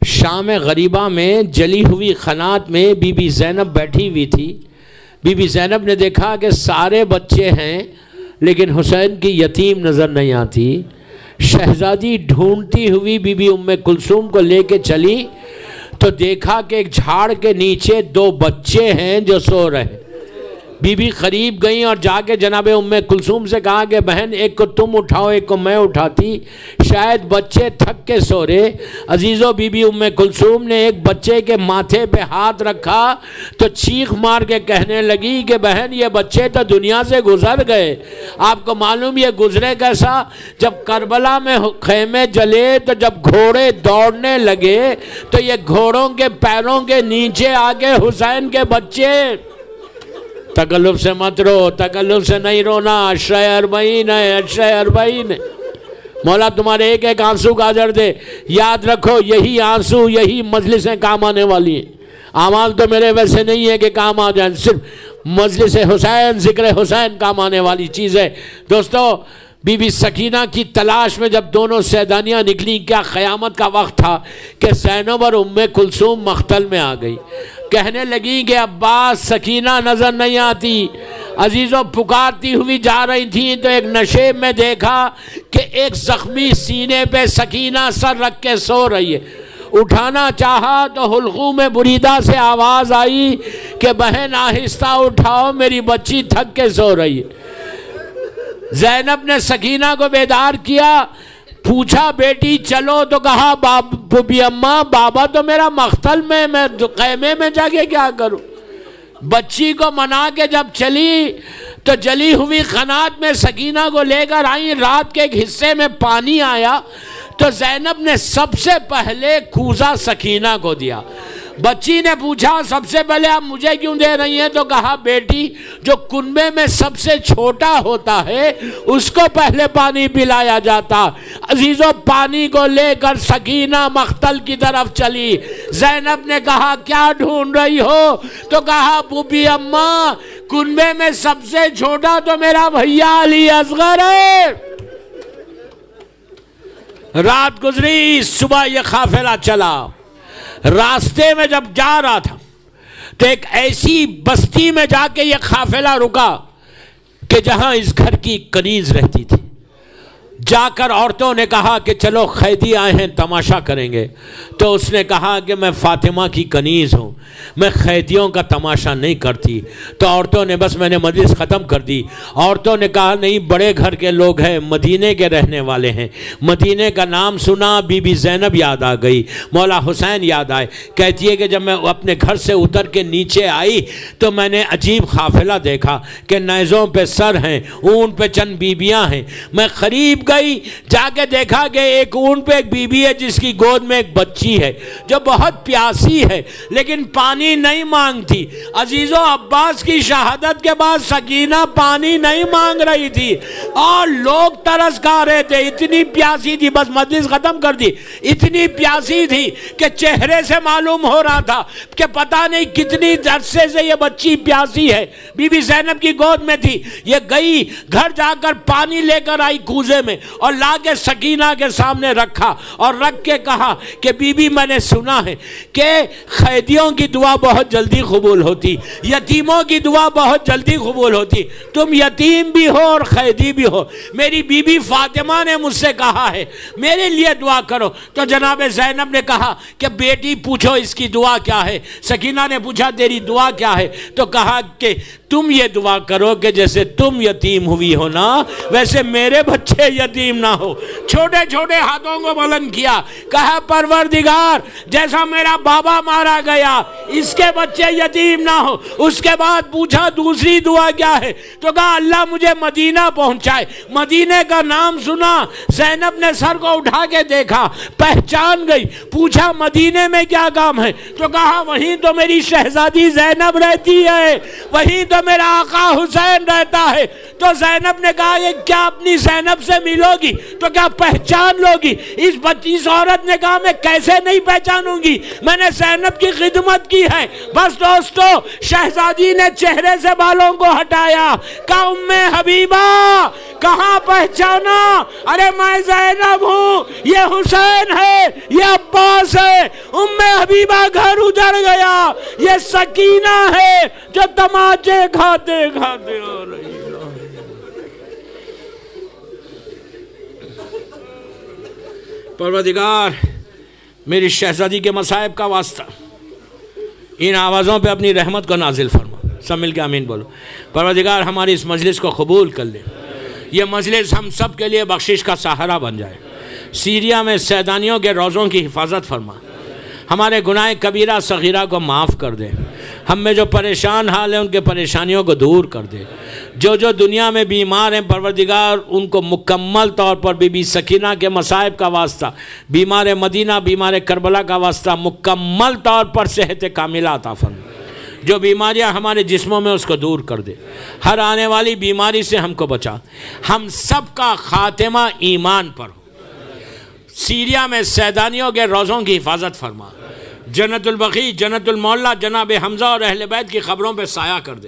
شام غریبہ میں جلی ہوئی خنات میں بی بی زینب بیٹھی ہوئی تھی، بی بی زینب نے دیکھا کہ سارے بچے ہیں لیکن حسین کی یتیم نظر نہیں آتی. شہزادی ڈھونڈتی ہوئی بی بی ام کلثوم کو لے کے چلی تو دیکھا کہ ایک جھاڑ کے نیچے دو بچے ہیں جو سو رہے. بی بی قریب گئیں اور جا کے جناب ام کلثوم سے کہا کہ بہن ایک کو تم اٹھاؤ ایک کو میں اٹھاتی، شاید بچے تھک کے سو رہے. عزیزو بی بی ام کلثوم نے ایک بچے کے ماتھے پہ ہاتھ رکھا تو چیخ مار کے کہنے لگی کہ بہن یہ بچے تو دنیا سے گزر گئے. آپ کو معلوم یہ گزرے کیسا؟ جب کربلا میں خیمے جلے تو جب گھوڑے دوڑنے لگے تو یہ گھوڑوں کے پیروں کے نیچے آگے حسین کے بچے. تکلف سے مت رو، تکلف سے نہیں رونا. عشرہ اربعین ہے، عشرہ اربعین ہے. مولا تمہارے ایک ایک آنسو کا اجر دے. یاد رکھو یہی آنسو یہی مجلسیں کام آنے والی ہیں. اعمال تو میرے ویسے نہیں ہے کہ کام آ جائیں، صرف مجلس حسین ذکر حسین کام آنے والی چیز ہے. دوستو بی بی سکینہ کی تلاش میں جب دونوں سیدانیاں نکلیں، کیا قیامت کا وقت تھا کہ زینب اور ام کلثوم مقتل میں آ گئی. کہنے لگی کہ عباس سکینہ نظر نہیں آتی. عزیزوں پکارتی ہوئی جا رہی تھیں تو ایک نشیب میں دیکھا کہ ایک زخمی سینے پہ سکینہ سر رکھ کے سو رہی ہے. اٹھانا چاہا تو حلقوم بریدہ سے آواز آئی کہ بہن آہستہ اٹھاؤ میری بچی تھک کے سو رہی ہے. زینب نے سکینہ کو بیدار کیا. پوچھا بیٹی چلو تو کہا بوبی اماں بابا تو میرا مقتل میں خیمے میں جا کے کیا کروں. بچی کو منا کے جب چلی تو جلی ہوئی قنات میں سکینہ کو لے کر آئیں. رات کے ایک حصے میں پانی آیا تو زینب نے سب سے پہلے کوزہ سکینہ کو دیا. بچی نے پوچھا سب سے پہلے آپ مجھے کیوں دے رہی ہیں؟ تو کہا بیٹی جو کنبے میں سب سے چھوٹا ہوتا ہے اس کو پہلے پانی پلایا جاتا. عزیزو پانی کو لے کر سکینہ مقتل کی طرف چلی. زینب نے کہا کیا ڈھونڈ رہی ہو؟ تو کہا بوبی اماں کنبے میں سب سے چھوٹا تو میرا بھیا علی اصغر ہے. رات گزری، صبح یہ قافلہ چلا. راستے میں جب جا رہا تھا تو ایک ایسی بستی میں جا کے یہ قافلہ رکا کہ جہاں اس گھر کی کنیز رہتی تھی. جا کر عورتوں نے کہا کہ چلو قیدی آئے ہیں تماشا کریں گے. تو اس نے کہا کہ میں فاطمہ کی کنیز ہوں، میں قیدیوں کا تماشا نہیں کرتی. تو عورتوں نے بس میں نے مجلس ختم کر دی. عورتوں نے کہا نہیں بڑے گھر کے لوگ ہیں، مدینے کے رہنے والے ہیں. مدینے کا نام سنا بی بی زینب یاد آ گئی، مولا حسین یاد آئے. کہتی ہے کہ جب میں اپنے گھر سے اتر کے نیچے آئی تو میں نے عجیب قافلہ دیکھا کہ نیزوں پہ سر ہیں، اونٹ پہ چند بیبیاں ہیں. میں قریب گئی، جا کے دیکھا کہ ایک اونٹ پہ ایک بیوی ہے جس کی گود میں ایک بچی ہے جو بہت پیاسی ہے لیکن پانی نہیں مانگتی. عزیزو عباس کی شہادت کے بعد سکینہ پانی نہیں مانگ رہی تھی اور لوگ ترس کھا رہے تھے، اتنی پیاسی تھی. بس مجلس ختم کر دی. اتنی پیاسی تھی کہ چہرے سے معلوم ہو رہا تھا کہ پتہ نہیں کتنی عرصے سے یہ بچی پیاسی ہے. بی بی زینب کی گود میں تھی. یہ گئی گھر جا کر پانی لے کر آئی کوزے میں اور لا کے سکینہ کے سامنے رکھا اور رکھ کے کہا کہ بی بی میں نے سنا ہے کہ قیدیوں کی دعا بہت جلدی قبول ہوتی، یتیموں کی دعا بہت جلدی قبول ہوتی. تم یتیم بھی ہو اور قیدی بھی ہو. میری بی بی فاطمہ نے مجھ سے کہا ہے میرے لیے دعا کرو. تو جناب زینب نے کہا کہ بیٹی پوچھو اس کی دعا کیا ہے. سکینہ نے پوچھا تیری دعا کیا ہے؟ تو کہا کہ تم یہ دعا کرو کہ جیسے تم یتیم ہوئی ہو نا ویسے میرے بچے یتیم نہ ہو. چھوٹے چھوٹے ہاتھوں کو بلند کیا، کہا پروردگار جیسا میرا بابا مارا گیا اس کے بچے یتیم نہ ہو. اس کے بعد پوچھا دوسری دعا کیا ہے؟ تو کہا اللہ مجھے مدینہ پہنچائے. مدینے کا نام سنا، زینب نے سر کو اٹھا کے دیکھا، پہچان گئی. پوچھا مدینے میں کیا کام ہے؟ تو کہا وہیں تو میری شہزادی زینب رہتی ہے، وہیں تو میرا آقا حسین رہتا ہے. تو زینب نے کہا کہ کیا اپنی زینب سے ملو گی؟ تو کیا پہچان لو گی؟ اس عورت نے کہا میں کیسے نہیں پہچانوں گی، میں نے زینب کی خدمت کی ہے. بس دوستو شہزادی نے چہرے سے بالوں کو ہٹایا، کہا ام حبیبہ کہاں پہچانا؟ ارے میں زینب ہوں، یہ حسین ہے، یہ عباس ہے. ام حبیبہ گھر اجڑ گیا. یہ سکینہ ہے جو تماچے کھاتے کھاتے آ رہی. پروردگار میری شہزادی کے مصائب کا واسطہ ان آوازوں پہ اپنی رحمت کو نازل فرما. سب مل کے آمین بولو. پروردگار ہماری اس مجلس کو قبول کر لے. یہ مجلس ہم سب کے لیے بخشش کا سہارا بن جائے. سیریا میں سیدانیوں کے روزوں کی حفاظت فرما. ہمارے گناہ کبیرہ صغیرہ کو معاف کر دے. ہم میں جو پریشان حال ہیں ان کے پریشانیوں کو دور کر دے. جو دنیا میں بیمار ہیں پروردگار ان کو مکمل طور پر بی بی سکینہ کے مصائب کا واسطہ، بیمار مدینہ بیمار کربلا کا واسطہ مکمل طور پر صحت کاملہ عطا فرما. جو بیماریاں ہمارے جسموں میں اس کو دور کر دے. ہر آنے والی بیماری سے ہم کو بچا. ہم سب کا خاتمہ ایمان پر ہو. سیریا میں سیدانیوں کے روزوں کی حفاظت فرما. جنت البقیع، جنت المعلا، جناب حمزہ اور اہل بیت کی خبروں پہ سایہ کر دے.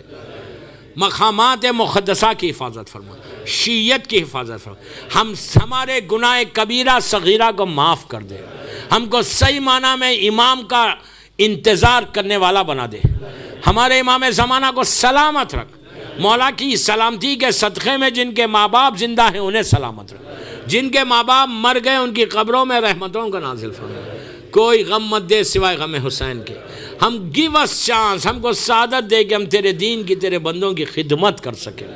مقامات مقدسہ کی حفاظت فرما، شیعت کی حفاظت فرما. ہمارے گناہ کبیرہ صغیرہ کو معاف کر دے. ہم کو صحیح معنی میں امام کا انتظار کرنے والا بنا دے. ہمارے امام زمانہ کو سلامت رکھ. مولا کی سلامتی کے صدقے میں جن کے ماں باپ زندہ ہیں انہیں سلامت رکھ. جن کے ماں باپ مر گئے ان کی قبروں میں رحمتوں کا نازل فرما. کوئی غم مت دے سوائے غم حسین کے. ہم گیو اس چانس، ہم کو سعادت دے کہ ہم تیرے دین کی، تیرے بندوں کی خدمت کر سکیں.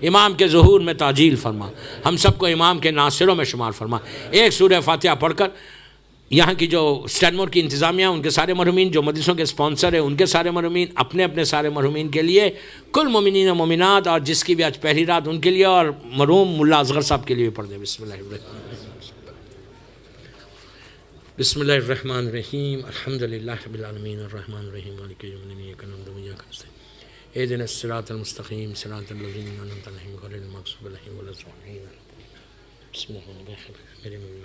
امام کے ظہور میں تعجیل فرما، ہم سب کو امام کے ناصروں میں شمار فرما۔ ایک سورہ فاتحہ پڑھ کر یہاں کی جو اسٹینمور کی انتظامیہ، ان کے سارے مرحومین، جو مدرسوں کے اسپانسر ہیں ان کے سارے مرحومین، اپنے اپنے سارے مرحومین کے لیے، کل مومنین و مومنات، اور جس کی بھی آج پہلی رات ان کے لیے، اور مرحوم ملا اصغر صاحب کے لیے پڑھ دیں۔ بسم اللہ الرحمن بسم اللہ الرحمن الرحیم، الحمدللہ رب العالمین الرحمن الرحیم مالک یوم الدین ایاک نعبد و ایاک نستعین اهدنا الصراط المستقیم صراط الذین انعمت علیہم غیر المغضوب علیہم ولا الضالین۔ بسم اللہ الرحمن الرحیم۔